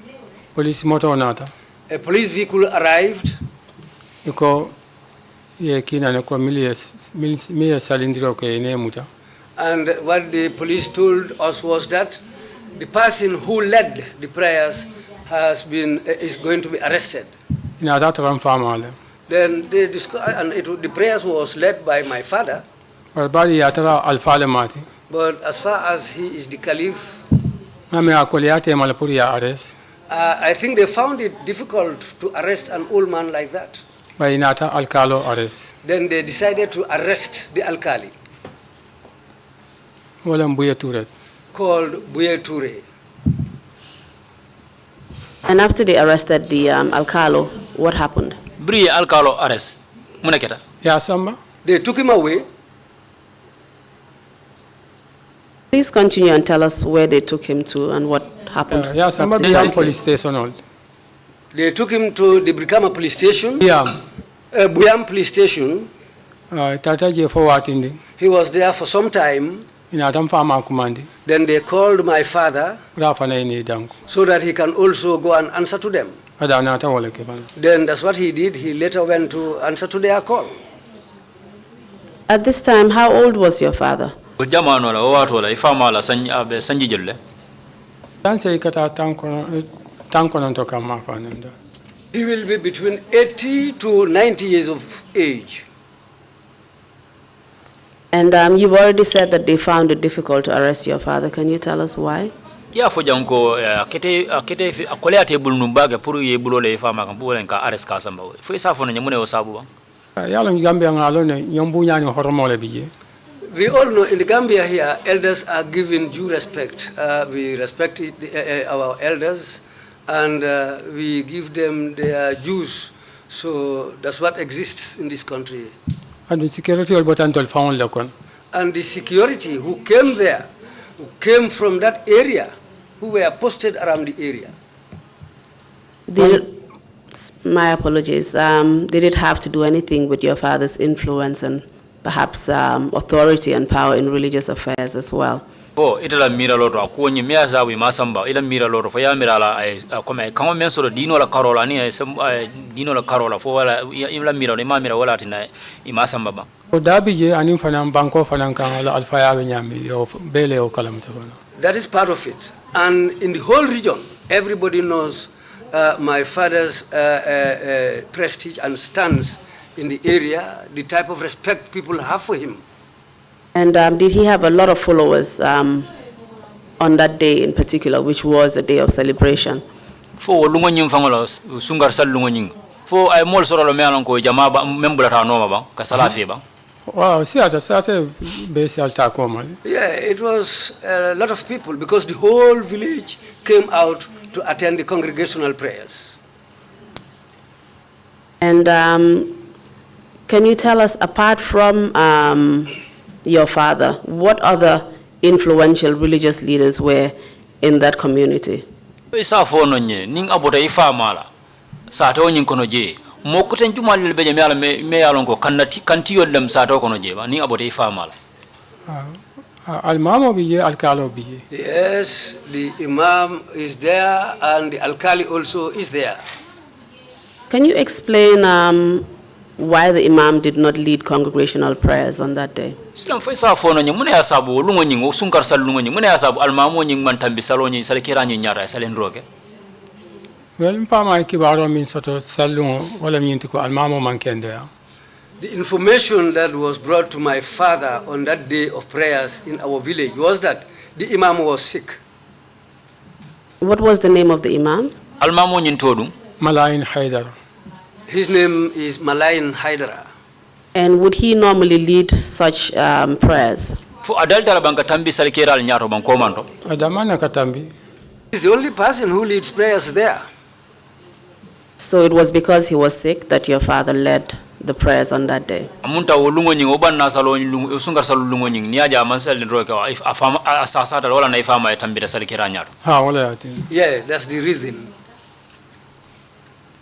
Police moto nata. a police vehicle arrived. Iko ye kina ne ko milia salindiro ke ine muta. And what the police told us was that the person who led the prayers is going to be arrested. Inata tram famale. Then they the prayers was led by my father. Barbari yatara alfale mati. But as far as he is the caliph, Mame akoliate malapuri ya arrest. I think they found it difficult to arrest an old man like that. By inata alkalo arrest. Then they decided to arrest the alkali. Wala Buye Ture. Called Buye Ture. And after they arrested the alcalo, what happened? Bri alcalo arrest. Muneketa. Ya samba. They took him away. Please continue and tell us where they took him to and what happened. Ya samba Biyam police station. They took him to the Brikama police station. Biyam. Buyam police station. He was there for some time. Then they called my father so that he can also go and answer to them. Then that's what he did. He later went to answer to their call. At this time, how old was your father? He will be between 80 to 90 years of age. And you've already said that they found it difficult to arrest your father. Can you tell us why? Ya fo janko kete akole ate bulu numbaga puru ye bulo le fama kan bulo nka arrest ka samba fo isa fo nyamune o sabu ba. Yalo Gambia ngalo ne nyombu nyani horomole bije. We all know in the Gambia here, elders are given due respect. We respect our elders and we give them their dues. So that's what exists in this country. And the security will button to found Lacon. And the security who came there, who came from that area, who were posted around the area. My apologies. Did it have to do anything with your father's influence and perhaps authority and power in religious affairs as well? Oh, itala mira loro akuonye miaza wi masamba ila mira loro fo ya mira la come kama mensoro dino la carola ni dino la carola fo wala ila mira le mamira wala tina imasamba ba o dabi je anim fanam banko fanan kan la alfa ya nyami yo bele o kalamta bana. That is part of it. And in the whole region, everybody knows my father's prestige and stance in the area, the type of respect people have for him. And did he have a lot of followers on that day in particular, which was a day of celebration? Fo lungonyin fangola sungar sal lungonyin. Fo ay mol soro lo mealon ko jama ba membula ta no ba ka sala fe ba. Wow, siate be salta ko ma. Yeah, it was a lot of people because the whole village came out to attend the congregational prayers. And can you tell us, apart from your father, what other influential religious leaders were in that community? Isa fo no nye ning abota ifa mala sa to nyin kono je mo ko tan jumal le be mala me yalon ko kanti yollem sa to kono je ba ning abota ifa mala al mamo biye al kalo biye. Yes, the imam is there and the alkali also is there. Can you explain why the imam did not lead congregational prayers on that day? Islam fa isa fo no nyi mune asabu lungo nyi o sunkar sal lungo nyi mune asabu al mamo nyi man tambi salo nyi sal kira nyi nyara salen roge. Well, mpama kibaro min soto salungo wala nyinti ko al mamo man kende. The information that was brought to my father on that day of prayers in our village was that the imam was sick. What was the name of the imam? Al mamo nyi todum Muhideen Hydara. His name is Muhideen Hydara. And would he normally lead such prayers? For adalta banka tambi sal kira al nyato ban komanto. Adamana katambi. He's the only person who leads prayers there. So it was because he was sick that your father led the prayers on that day? Amunta wolungo nying obanna salo usungar salo lungo nying niaja mansel roke if afama asasata wala na ifama tambira sal kira nyato. Ha wala yati. Yeah, that's the reason.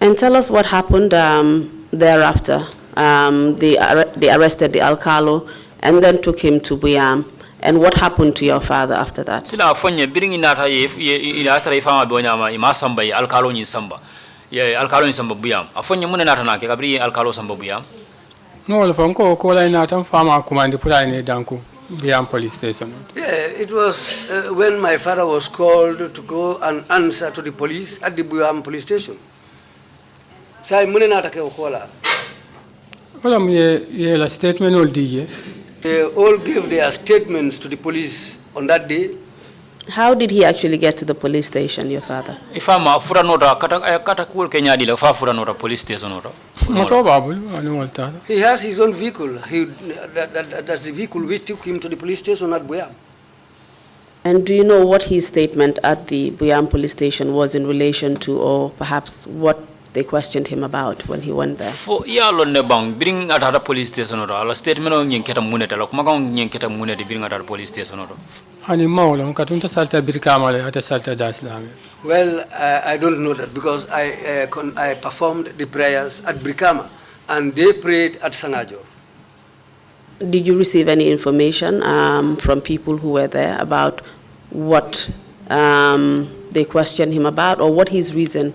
And tell us what happened thereafter. they arrested the alcalo and then took him to Buyam. And what happened to your father after that? Sila fonye biringi nata ila tara ifama bonyama imasamba alcalo ni samba. Yeah, alcalo ni samba Buyam. Afonye mune nata nake kabri alcalo samba Buyam. No, ko la nata fama kumandi pula ni danku Buyam police station. Yeah, it was when my father was called to go and answer to the police at the Buyam police station. Sai mune nata ke okola. Ola ye la statement ol diye. They all gave their statements to the police on that day. How did he actually get to the police station, your father? Ifama fura nota kata kul Kenya dile fa fura nota police station nota. He has his own vehicle. That's the vehicle which took him to the police station at Buyam. And do you know what his statement at the Buyam police station was in relation to, or perhaps what they questioned him about when he went there? For yalo ne bang bring at the police station or a statement on yanketa muneta la kumagang yanketa muneta bring at the police station or hani mawla katunta salta birkama le ata salta daslami. Well, I don't know that because I performed the prayers at Brikama and they prayed at Sangajor. Did you receive any information from people who were there about what they questioned him about, or what his reason,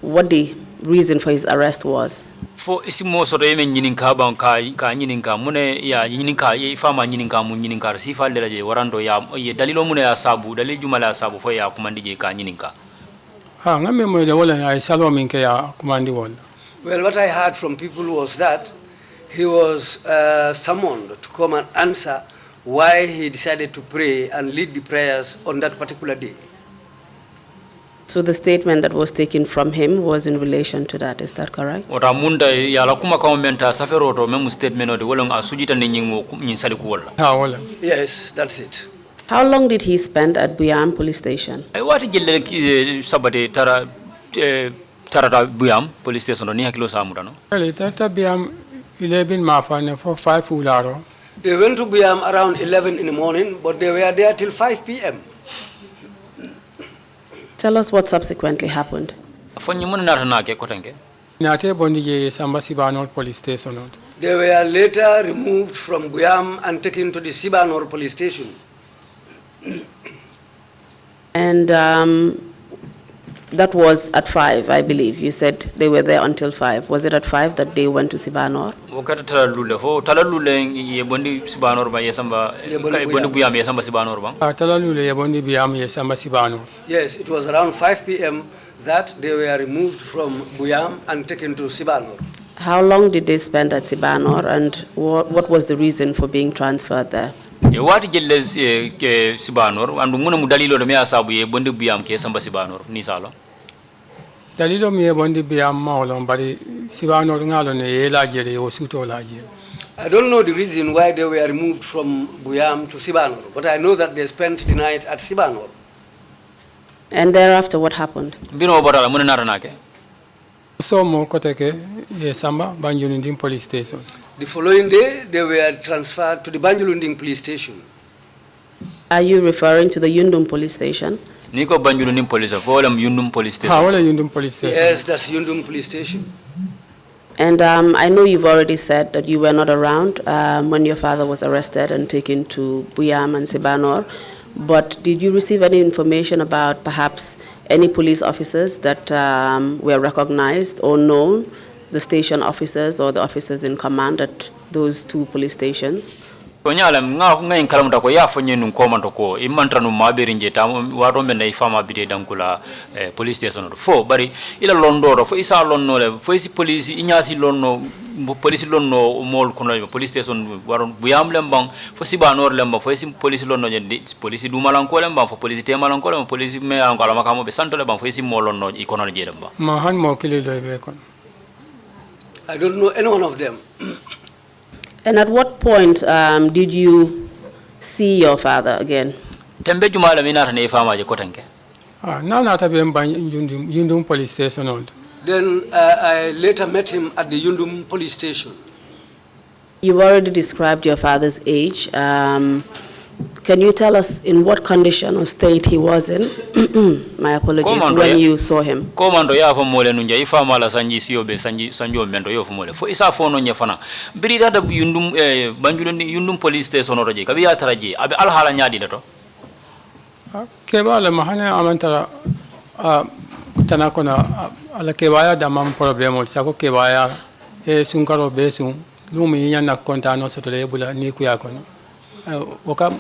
what the reason for his arrest was? For isimo so re men nyininka ban ka nyininka mune ya nyininka ye fama nyininka mun nyininka sifa le je warando ya ye dalilo mune ya sabu dalil jumala sabu fo ya kumandi je ka nyininka ha ngame mo de wala ay salwa min ke ya kumandi wala. Well, what I heard from people was that he was summoned to come and answer why he decided to pray and lead the prayers on that particular day. So the statement that was taken from him was in relation to that, is that correct? Ora munda ya la kuma ka menta safero to memu statement ode wala asujita ni nyin sali ku wala. Ha wala. Yes, that's it. How long did he spend at Buyam police station? Ay wati jelle sabade tara Buyam police station ni hakilo samura no. Ele tata Buyam 11 mafane for 5 ularo. They went to Buyam around 11 in the morning, but they were there till 5 p.m. Tell us what subsequently happened. Fonyi mun nata nake kotanke. Nate bondi je Samba Sibanor police station. They were later removed from Buyam and taken to the Sibanor police station. And that was at 5, I believe. You said they were there until 5. Was it at 5 that they went to Sibanor? Wakati talalule fo talalule ye bondi Sibanor ba ye samba bondi Buyam ye samba Sibanor ba. Talalule ye bondi Buyam ye Samba Sibanor. Yes, it was around 5 p.m. that they were removed from Buyam and taken to Sibanor. How long did they spend at Sibanor, and what was the reason for being transferred there? Ye wati jelle Sibanor andu muna mudalilo do me asabu ye bondi Buyam ke samba Sibanor ni salo. Dalilo mi bondi Buyam mawlo bari Sibanor ngalo ne yela jere o suto la jere. I don't know the reason why they were removed from Buyam to Sibanor, but I know that they spent the night at Sibanor. And thereafter, what happened? Bino bodala muna nata nake. So mo koteke ye Samba Banjulunding police station. The following day, they were transferred to the Banjulunding police station. Are you referring to the Yundum police station? Niko Banjulunding police station, Yundum police station. Ha wala Yundum police station. Yes, that's Yundum police station. And I know you've already said that you were not around when your father was arrested and taken to Buyam and Sibanor. But did you receive any information about perhaps any police officers that were recognized or known, the station officers or the officers in command at those 2 police stations? Konyala nga inkalam da ko ya fonye nun komando ko imantra no maberi njeta waro men nay fama bide dankula police station fo bari ila londo fo isa lonno le fo isi police inyasi lonno police lonno mol kono police station waro Buyam lembang fo Sibanor lembang fo isi police lonno je police du malanko lembang fo police te malanko lembang police me an kala makamo be santo lembang fo isi mol lonno ikono je lembang ma han mo kili do be kon. I don't know any one of them. And at what point did you see your father again? Tembe jumala minata ne fama je kotanke. Na na tabe Yundum police station. Then I later met him at the Yundum police station. You've already described your father's age. Can you tell us in what condition or state he was in? My apologies, when you saw him. Komando ya fo mole nunja ifa mala sanji siyo be sanjo mendo yo fo mole fo isa fo no nyefana birida da yundum banjuloni yundum police station roje kabi ya taraji abe alhala nyaadi dato kebala mahana amantara tana kona ala kebaya da mam problemo sako kebaya sunkaro besun lumi nyana kontano sotole bula ni kuya kono waka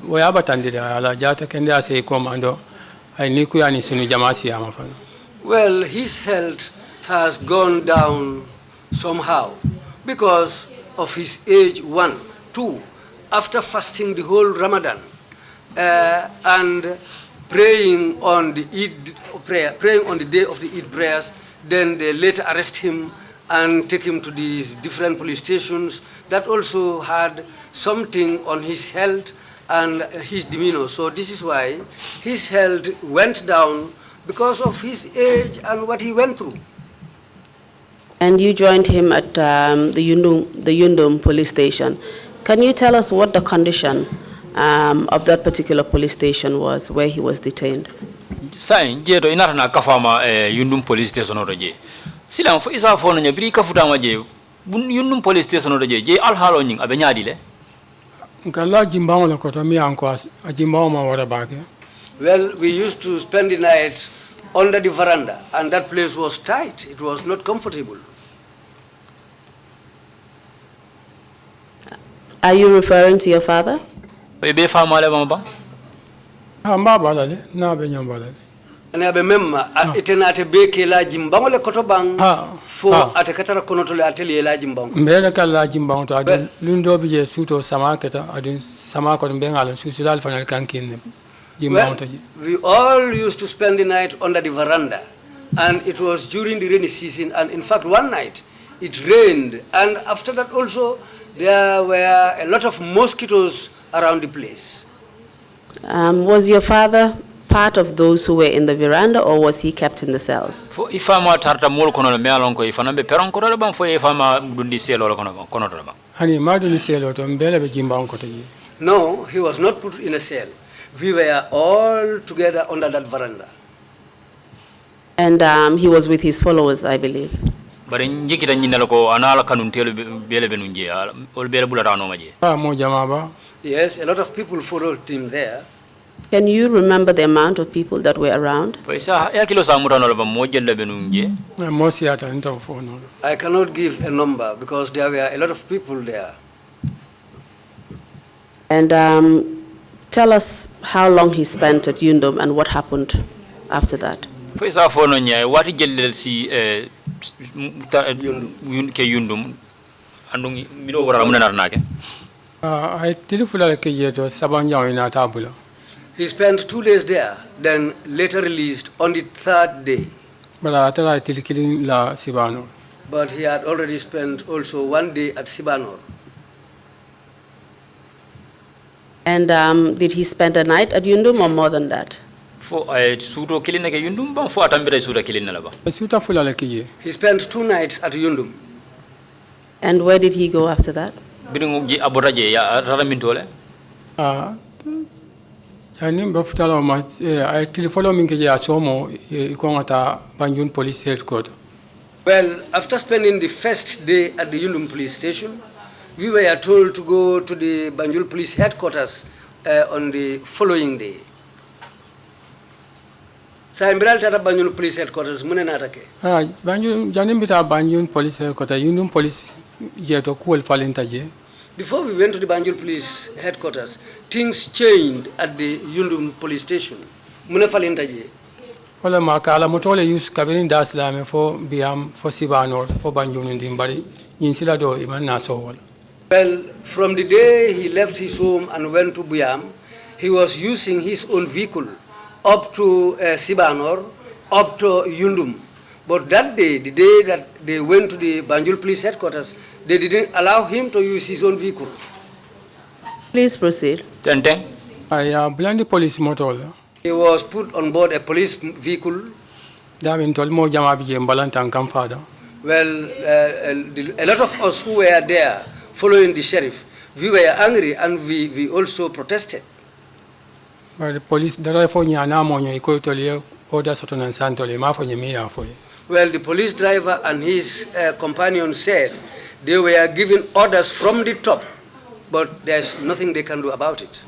waya batandide ala jata kende ase komando ay ni kuya ni sunu jamasi amafana. Well, his health has gone down somehow because of his age, 1. 2, after fasting the whole Ramadan and praying on the praying on the day of the Eid prayers, then they later arrest him and take him to these different police stations. That also had something on his health and his demeanor. So this is why his health went down because of his age and what he went through. And you joined him at the Yundum police station. Can you tell us what the condition of that particular police station was where he was detained? Sain jedo inata na kafama Yundum police station roje. Silam fo isa fo no nyabri kafutama je Yundum police station roje je alhalo nying abe nyaadi le. Ngala jimbawo la koto mi anko ajimbawo ma wara bake. Well, we used to spend the night under the veranda, and that place was tight. It was not comfortable. Are you referring to your father? Ebe famale mama. Amba balale na be nyambalale. Ana be memma itena ate beke la jimbawo le koto bang fo ate katara konoto le atelier la jimbawo. Mbele kala jimbawo to adun lundo bije suto sama keta adun sama ko bengal susilal fanal kankin. Well, we all used to spend the night under the veranda, and it was during the rainy season, and in fact one night it rained, and after that also there were a lot of mosquitoes around the place. Was your father part of those who were in the veranda, or was he kept in the cells? Fo ifama tarta mol kono me alon ko ifana be peron ko do bam fo ifama dundi selo kono do bam. Hani ma dundi selo to mbele be jimba ko taji. No, he was not put in a cell. We were all together under that veranda. And he was with his followers, I believe. Bare njikita nyinala ko anala kanun telo bele benunje ol bele bulata no maje. Mo jamaba. Yes, a lot of people followed him there. Can you remember the amount of people that were around? I cannot give a number because there were a lot of people there. And tell us how long he spent at Yundum and what happened after that. He spent 2 days there, then later released on the 3rd day. But he had already spent also 1 day at Sibanor. And did he spend a night at Yundum or more than that? He spent 2 nights at Yundum. And where did he go after that? Well, after spending the first day at the Yundum police station, we were told to go to the Banjul police headquarters on the following day. Saimbral tata Banjul police headquarters mune natake. Banjul janim bita Banjul police headquarters Yundum police jeto kuol falentaje. Before we went to the Banjul police headquarters, things changed at the Yundum police station. Mune falentaje. Wala makala motole use kabini daslame for biam for Sibanor for Banjul ndimbari insila do iman naso wala. Well, from the day he left his home and went to Buyam, he was using his own vehicle up to Sibanor, up to Yundum. But that day, the day that they went to the Banjul police headquarters, they didn't allow him to use his own vehicle. Please proceed. I blend police motor. He was put on board a police vehicle. Well, a lot of us who were there following the sheriff, We were angry and we also protested. The police driver nyana monyo iko tole order sotonan santole mafonye miya foye. Well, the police driver and his companion said they were given orders from the top, but there's nothing they can do about it.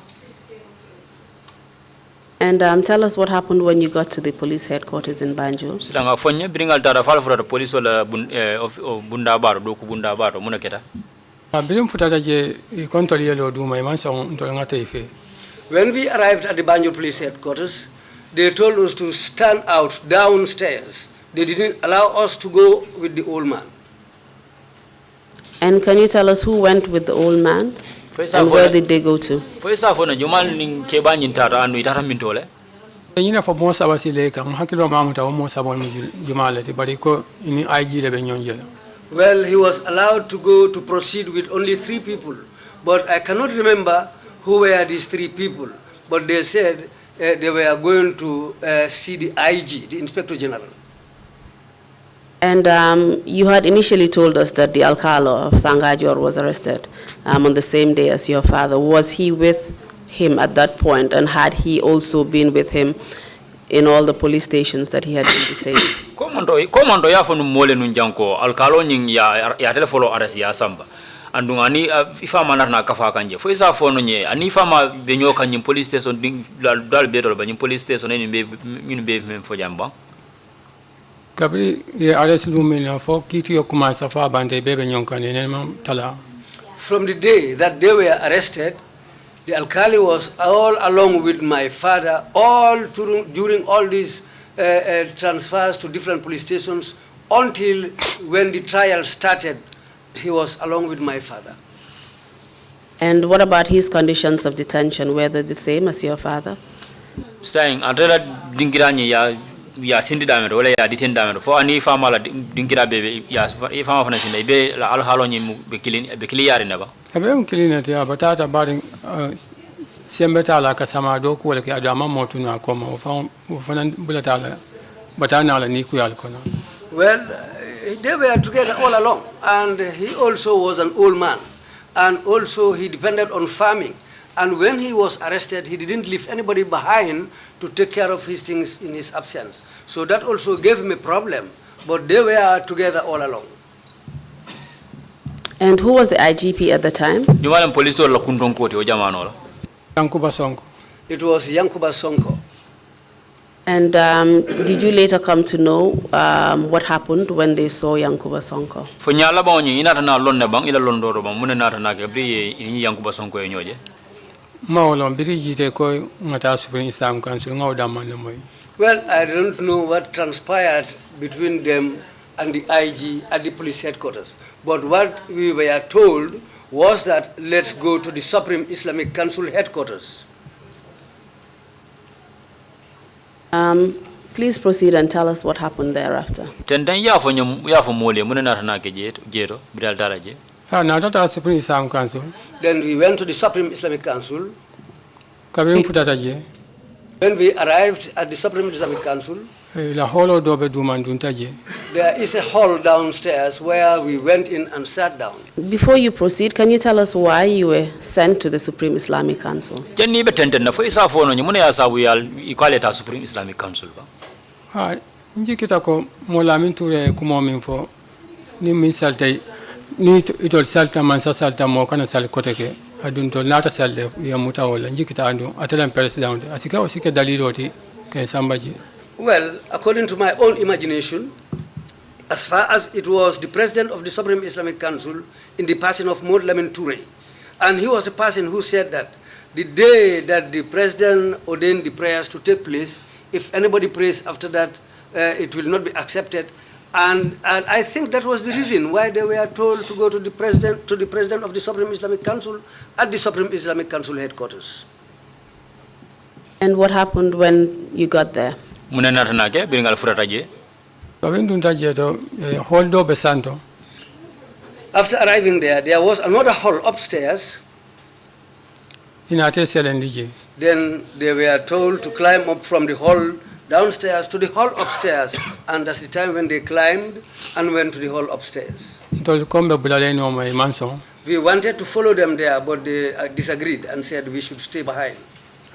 And tell us what happened when you got to the police headquarters in Banjul. Silanga fonye bringal tara fal fura police wala bunda baro doku bunda baro munaketa. Bilim futata je kontoli yelo duma imanso ntolanga teife. When we arrived at the Banjul police headquarters, they told us to stand out downstairs. They didn't allow us to go with the old man. And can you tell us who went with the old man? And where did they go to? Ina for most of us ile kan hakilo mamuta o mo sabon jumalati bari ko ini IG le be nyonjela. Well, he was allowed to go to proceed with only 3 people, but I cannot remember who were these 3 people. But they said they were going to see the IG, the Inspector General. And you had initially told us that the Alcalo of Sangajor was arrested on the same day as your father. Was he with him at that point, and had he also been with him in all the police stations that he had been detained? Komando ya fonu mole nunjanko Alcalo nying ya telefolo arrest ya samba. Andungani ifama na kafa kanje. Fo isa fonu nye ani ifama benyo kanyi police station dal bedo ba police station ni be fo jamba. Kabri ye arrest lumina fo kiti yokuma safa bande bebe nyonkane nema tala. From the day that they were arrested, the alkali was all along with my father during all these transfers to different police stations until when the trial started. He was along with my father. And what about his conditions of detention? Were they the same as your father? Saying andela dingiranye ya sindi damero wala ya detain damero fo ani fama la dingira bebe ya fama fana sinda be la al halo nyi be kili yari na ba abe kilina ya batata bari sembeta la kasama do ko wala ke adama motu na koma o fana bulata la batana la ni ku yal kono. Well, they were together all along, and he also was an old man, and also he depended on farming. And when he was arrested, he didn't leave anybody behind to take care of his things in his absence. So that also gave him a problem, but they were together all along. And who was the IGP at the time? Yankuba Sonko. It was Yankuba Sonko. And did you later come to know what happened when they saw Yankuba Sonko? Fo nyala ba onyi ina na lonne bang ila londoro bang mune na na ke bri Yankuba Sonko e nyoje. Mawlon biri jite ko ngata Supreme Islam Council ngawda man moy. Well, I don't know what transpired between them and the IG at the police headquarters. But what we were told was that let's go to the Supreme Islamic Council headquarters. Please proceed and tell us what happened thereafter. Tenden ya fo mole mune na na ke jeto bidal daraje. Na tata Supreme Islam Council. Then we went to the Supreme Islamic Council. Kabim futata je. When we arrived at the Supreme Islamic Council, la holo dobe dumandunta je. There is a hall downstairs where we went in and sat down. Before you proceed, can you tell us why you were sent to the Supreme Islamic Council? Jenni be tenten na fo isa fo no nyumune ya sabu ya ikwaleta Supreme Islamic Council ba. Ha njikita ko mola min ture kumo min fo ni min saltay ni itol salta man sa salta mo kana sal koteke adun to nata salle ya muta wala njikita andu atalan president asika osike daliloti ke sambaji. Well, according to my own imagination, as far as it was the president of the Supreme Islamic Council in the person of Maud Lamin Toure, and he was the person who said that the day that the president ordained the prayers to take place, if anybody prays after that, it will not be accepted. And I think that was the reason why they were told to go to the president of the Supreme Islamic Council at the Supreme Islamic Council headquarters. And what happened when you got there? After arriving there was another hall upstairs. Then they were told to climb up from the hall downstairs to the hall upstairs, and that's the time when they climbed and went to the hall upstairs. We wanted to follow them there, but they disagreed and said we should stay behind.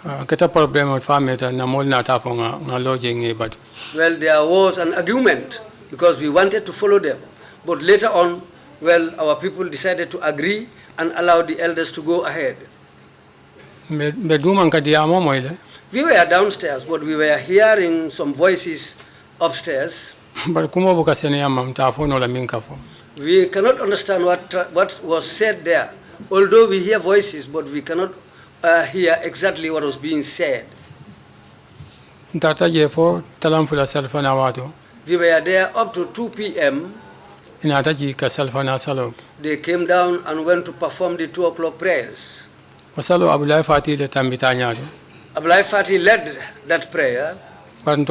Keta problem with family na mol na tapo nga lodging but. Well, there was an argument because we wanted to follow them, but later on, well, our people decided to agree and allow the elders to go ahead. We were downstairs, but we were hearing some voices upstairs. We cannot understand what was said there. Although we hear voices, but we cannot hear exactly what was being said. We were there up to 2 p.m. They came down and went to perform the 2 o'clock prayers. Abulai Fati led that prayer. But a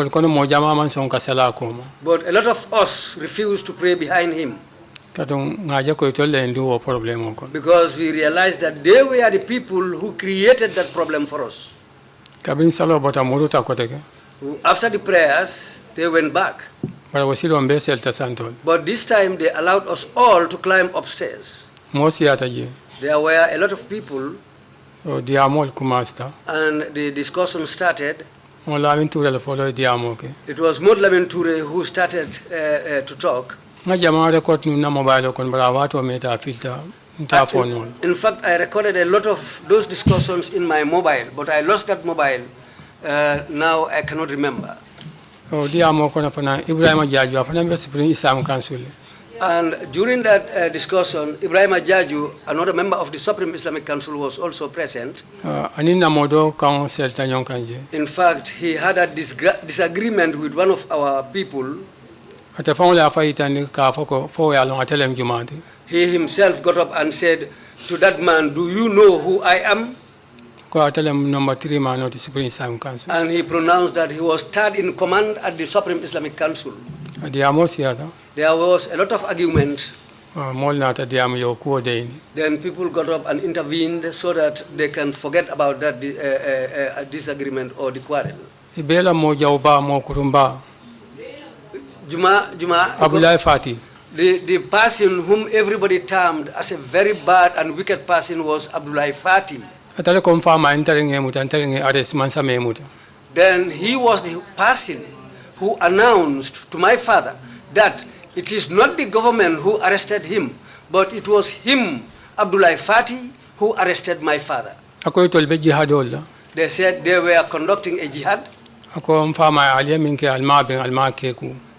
lot of us refused to pray behind him. Because we realized that they were the people who created that problem for us. After the prayers, they went back. But this time they allowed us all to climb upstairs. There were a lot of people. And the discussion started. It was Modlamin Toure who started to talk. In fact, I recorded a lot of those discussions in my mobile, but I lost that mobile. Now I cannot remember. And during that discussion, Ibrahim Ajaju, another member of the Supreme Islamic Council, was also present. In fact, he had a disagreement with one of our people. He himself got up and said to that man, "Do you know who I am?" And he pronounced that he was third in command at the Supreme Islamic Council. There was a lot of argument. Then people got up and intervened so that they can forget about that disagreement or the quarrel. The person whom everybody termed as a very bad and wicked person was Abdullah Fati. Then he was the person who announced to my father that it is not the government who arrested him, but it was him, Abdullah Fati, who arrested my father. They said they were conducting a jihad.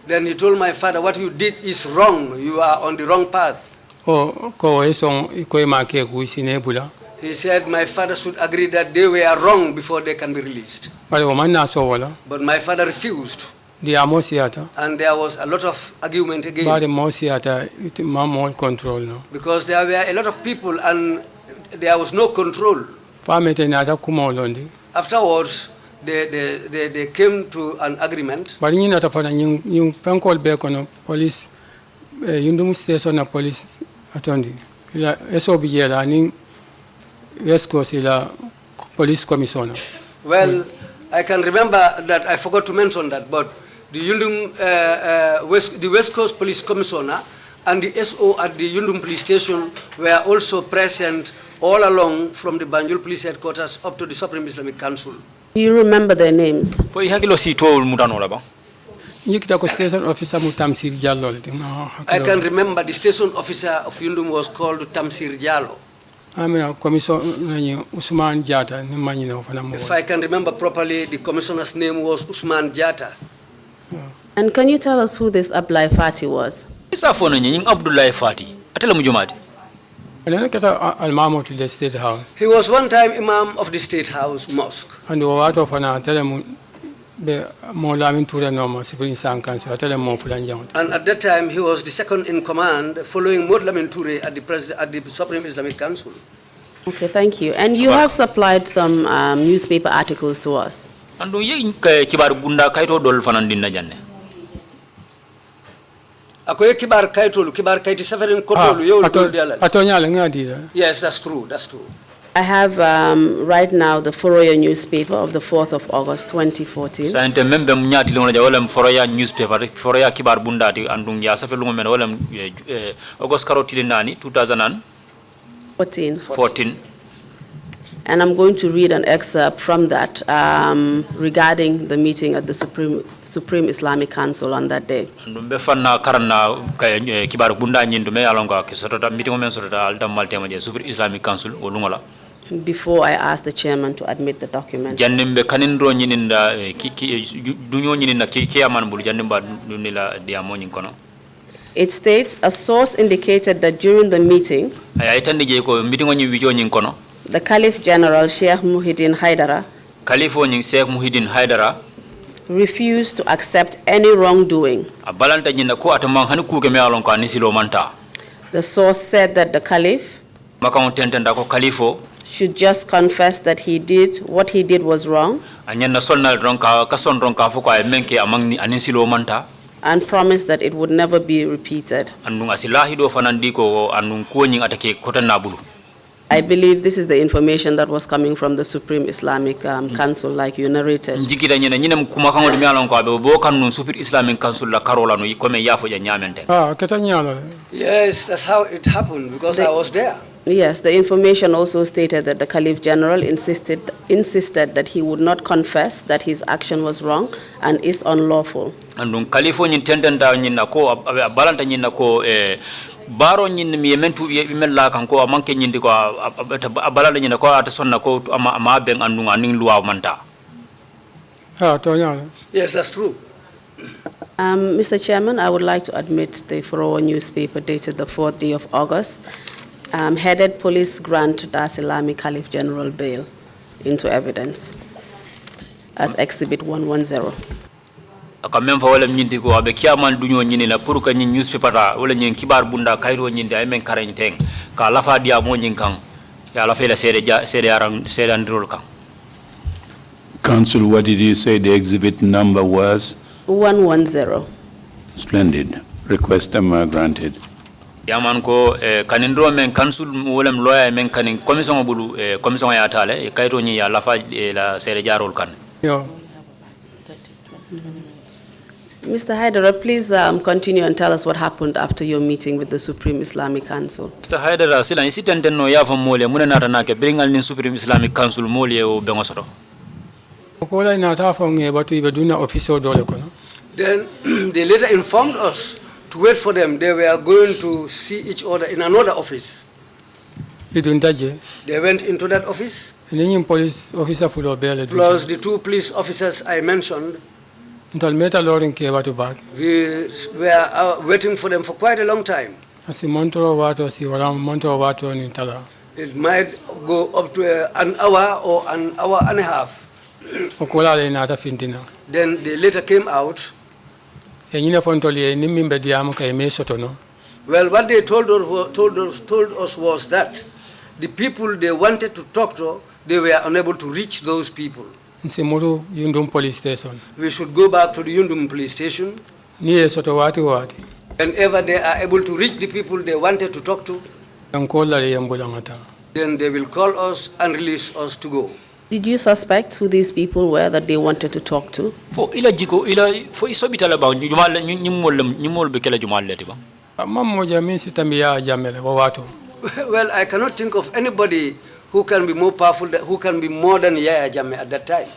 Then he told my father, "What you did is wrong. You are on the wrong path." He said my father should agree that they were wrong before they can be released. But my father refused. And there was a lot of argument again. Because there were a lot of people and there was no control. Afterwards, they came to an agreement. Police station police West Coast police commissioner. Well, I can remember that I forgot to mention that, but the Yundum the West Coast police commissioner and the SO at the Yundum police station were also present all along from the Banjul police headquarters up to the Supreme Islamic Council. Do you remember their names? I can remember the station officer of Yundum was called Tamsir Jallo. If I can remember properly, the commissioner's name was Usman Jata. And can you tell us who this Abdullah Fati was? Abdullah Fati. He was one time Imam of the State House Mosque. And at that time he was the second in command, following Modlamin Toure at the Supreme Islamic Council. Okay, thank you. And you have supplied some newspaper articles to us. Yes, that's true. That's true. I have right now the Foroya newspaper of the 4th of August 2014. Newspaper Foroya kibar bunda di andung ya safe lungo men August 2000 14. And I'm going to read an excerpt from that regarding the meeting at the Supreme Islamic Council on that day. Before I ask the chairman to admit the document. It states, a source indicated that during the meeting, the Caliph General Sheikh Muhideen Hydara refused to accept any wrongdoing. The source said that the Caliph should just confess that what he did was wrong and promise that it would never be repeated. I believe this is the information that was coming from the Supreme Islamic Council, like you narrated. Yes, that's how it happened, because I was there. Yes, the information also stated that the Caliph General insisted that he would not confess that his action was wrong and is unlawful. Baro nyin mi mentu imella kan ko manke nyindi ko abalala nyina ko atasonna ko ama ben andu aning luwa manta. Yes, that's true. Mr. Chairman, I would like to admit the Forowa newspaper dated the 4th day of August, headed Police Grant the Islamic Caliph General bail into evidence as Exhibit 110. Akamem fa wala nyindi ko abe kiaman dunyo nyini la pour ka nyin newspaper wala nyin kibar bunda kayro nyindi ay men karañ teng ka lafa dia mo nyin kan ya la fela sede androl kan. Council, what did you say the exhibit number was? 110. Splendid. Request granted. Yaman ko kanindro men council wala lawyer men kanin commission bulu commission ya tale kayro nyi ya lafa la sede jarol kan. Yo. Mr. Hydara, please continue and tell us what happened after your meeting with the Supreme Islamic Council. Mr. Hydara, sila isi tenteno ya fa mole muna nata nake bringal ni Supreme Islamic Council mole o bengosoto. Okola inata fa nge batu ibeduna officer dole kono. Then they later informed us to wait for them. They were going to see each other in another office. They went into that office. Police officer plus the 2 police officers I mentioned. We were waiting for them for quite a long time. It might go up to an hour or an hour and a half. Then they later came out. Well, what they told us was that the people they wanted to talk to, they were unable to reach those people. Police station. We should go back to the Yundum police station. Whenever they are able to reach the people they wanted to talk to, then they will call us and release us to go. Did you suspect who these people were that they wanted to talk to? Well, I cannot think of anybody who can be more powerful, who can be more than Yaya Jammeh at that time.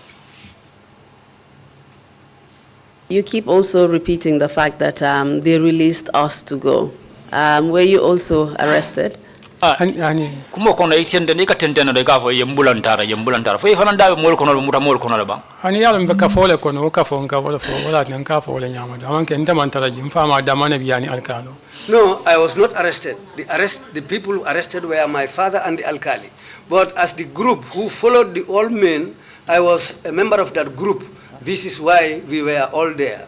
You keep also repeating the fact that they released us to go. Were you also arrested? Kumo kono ikende nika tentena de kafo yembulantara fo ifana mol kono muta mol kono ba ani yalo mbeka fole kono ka fo nga wala fo wala nka fo le nyama da manke ndamantara jim fama da mana biyani alkalo. No, I was not arrested. The people who arrested were my father and the alkali. But as the group who followed the old men, I was a member of that group. This is why we were all there.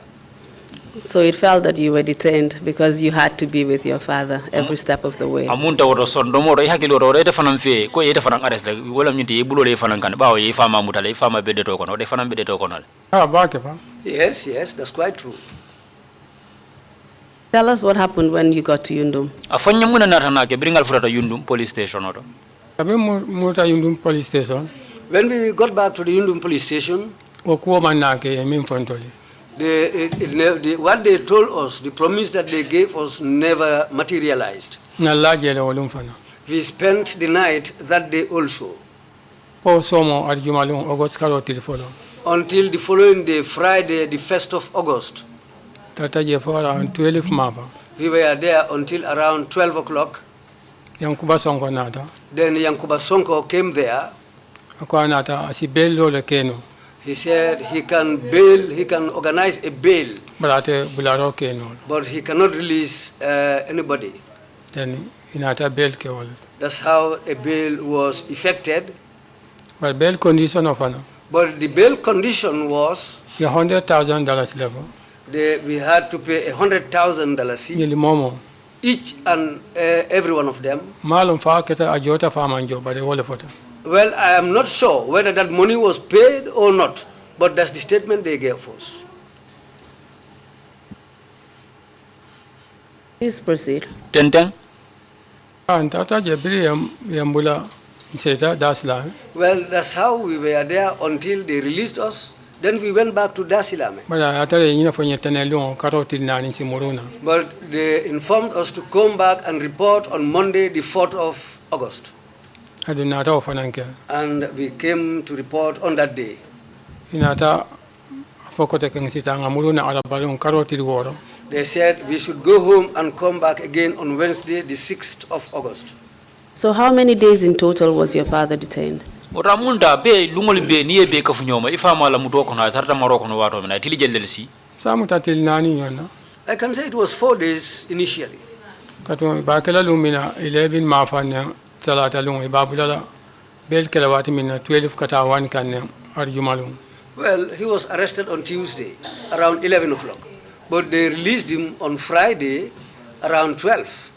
So it felt that you were detained because you had to be with your father every step of the way. Amunta woro sondo moro ihakilo ro ede fanam fe ko ede fanam arrest wala nyiti bulo le fanam kan bawo yi fama mutale fama bedeto kono de fanam bedeto kono. Yes, that's quite true. Tell us what happened when you got to Yundum. Afanya muna natana ke bringal furata Yundum police station oto. Muta Yundum police station. When we got back to the Yundum police station, what they told us, the promise that they gave us never materialized. We spent the night that day also. Until the following day, Friday, the 1st of August. We were there until around 12 o'clock. Then Yankuba Sonko came there. He said he can organize a bail. But he cannot release anybody. That's how a bail was effected. But bail condition of But the bail condition was $100,000 level. We had to pay $100,000 each and every one of them. Well, I am not sure whether that money was paid or not, but that's the statement they gave us. Please proceed. Well, that's how we were there until they released us. Then we went back to Dasilame. But they informed us to come back and report on Monday, the 4th of August. And we came to report on that day. They said we should go home and come back again on Wednesday, the 6th of August. So how many days in total was your father detained? I can say it was 4 days initially. Well, he was arrested on Tuesday around 11 o'clock, but they released him on Friday around 12.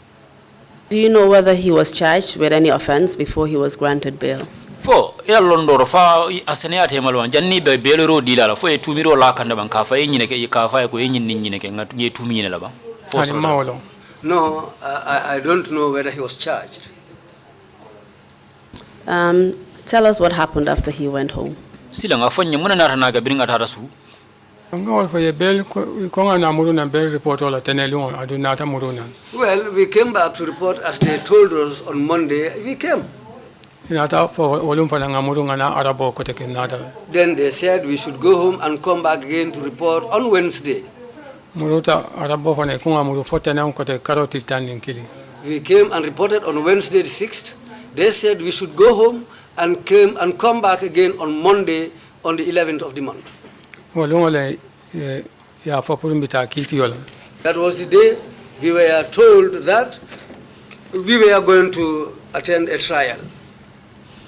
Do you know whether he was charged with any offense before he was granted bail? Fo ila londoro fa asene ate malwan janni be belero dilala fo e tumiro la kanda ban ka fa nyine ke ka fa ko yin nyine ke ngat ye tumi nyine la ba fo so no, I don't know whether he was charged. Tell us what happened after he went home. Sila nga fanya muna na rana ga biringa tara su well, we came back to report as they told us on Monday. We came. Then they said we should go home and come back again to report on Wednesday. We came and reported on Wednesday the 6th. They said we should go home and came and come back again on Monday on the 11th of the month. That was the day we were told that we were going to attend a trial.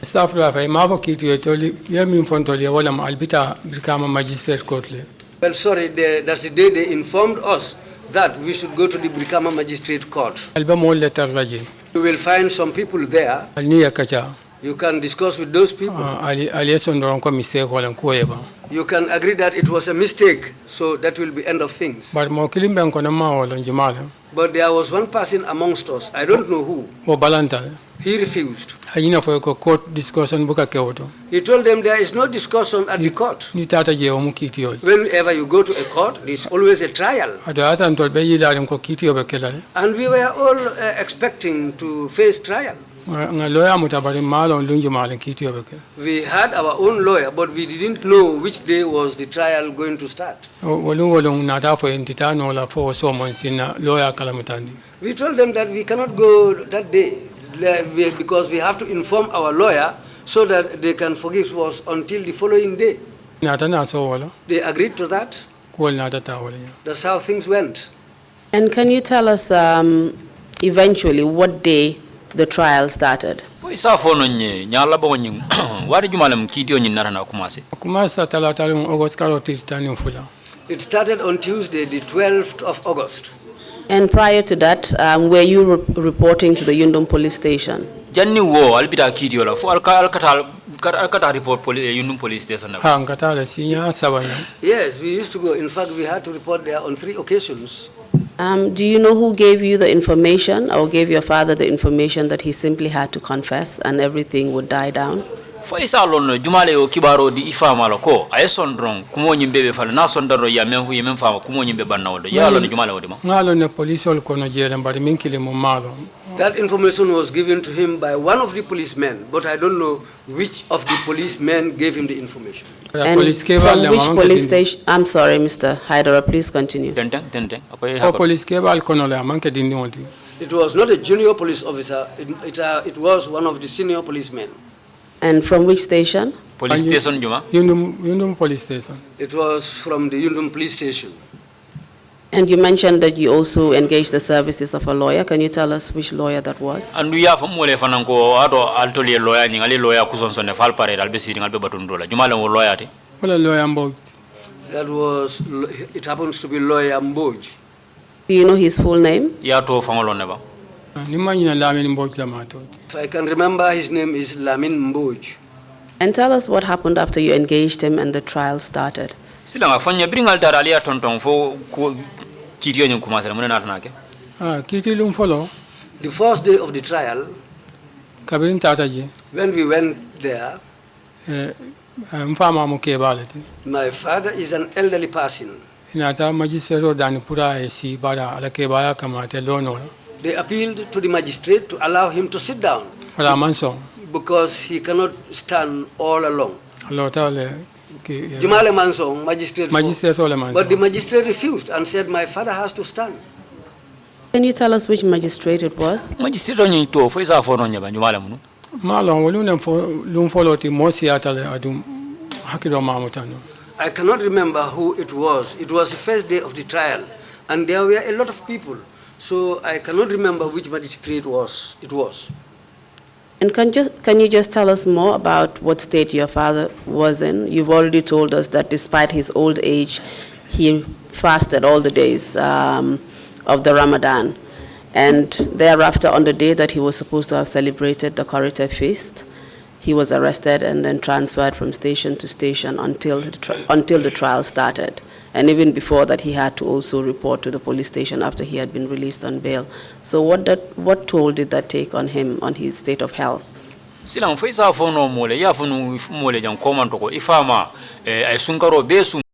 Staff magistrate court. Well, sorry, that's the day they informed us that we should go to the Brikama Magistrate Court. You will find some people there. You can discuss with those people. You can agree that it was a mistake, so that will be end of things. But there was one person amongst us, I don't know who. He refused. He told them there is no discussion at the court. Whenever you go to a court, there is always a trial. And we were all expecting to face trial. We had our own lawyer, but we didn't know which day was the trial going to start. We told them that we cannot go that day because we have to inform our lawyer so that they can forgive us until the following day. They agreed to that. That's how things went. And can you tell us eventually what day the trial started? It started on Tuesday, the 12th of August. And prior to that, were you reporting to the Yundum police station? Yes, we used to go. In fact, we had to report there on 3 occasions. Do you know who gave you the information or gave your father the information that he simply had to confess and everything would die down? fo isa lon jumale o kibaro di ifama la ko ay son dron kumo nyimbe be fal na son daro ya men fama kumo nyimbe bannawdo ya lon jumale wodi ma ngalo ne police ol kono jere mbari min kile mo malo. That information was given to him by one of the policemen, but I don't know which of the policemen gave him the information. And from which police station? I'm sorry, Mr. Hydara, please continue. It was not a junior police officer, it was one of the senior policemen. And from which station? Police station, Juma? Yundum police station. It was from the Yundum police station. And you mentioned that you also engaged the services of a lawyer. Can you tell us which lawyer that was? And we have more fananko ado altoli lawyer ni ngali lawyer kusonso ne fal pare albe siri ngalbe batundola jumala wo lawyer te wala lawyer Mboj. That was, it happens to be lawyer Mboj. Do you know his full name? Ya to fangolo ne ba nimanyina Lamin Mboj la mato. If I can remember, his name is Lamin Mboj. And tell us what happened after you engaged him and the trial started. Silanga fanya bringal daralia tonton fo kitiyo nyum kumasela muna natanake kitilum follow the first day of the trial kabirin tataji when we went there mfama muke balati my father is an elderly person inata magistrate dani pura esi bara alake baya kamate lono they appealed to the magistrate to allow him to sit down because he cannot stand all along. Jumale Mansong, magistrate, but the magistrate refused and said, my father has to stand. Can you tell us which magistrate it was? Magistrate only to for isa for nonya Jumale munu. Malo wolunem for lum foloti mosi atale adum hakido mamutano. I cannot remember who it was. It was the first day of the trial, and there were a lot of people, so I cannot remember which magistrate it was. And can you just tell us more about what state your father was in? You've already told us that despite his old age, he fasted all the days of the Ramadan. And thereafter, on the day that he was supposed to have celebrated the Korite feast, he was arrested and then transferred from station to station until the trial started. And even before that, he had to also report to the police station after he had been released on bail. So what toll did that take on him, on his state of health? Silang faisa fono mole ya fono mole jang komantoko ifama ay sunkaro be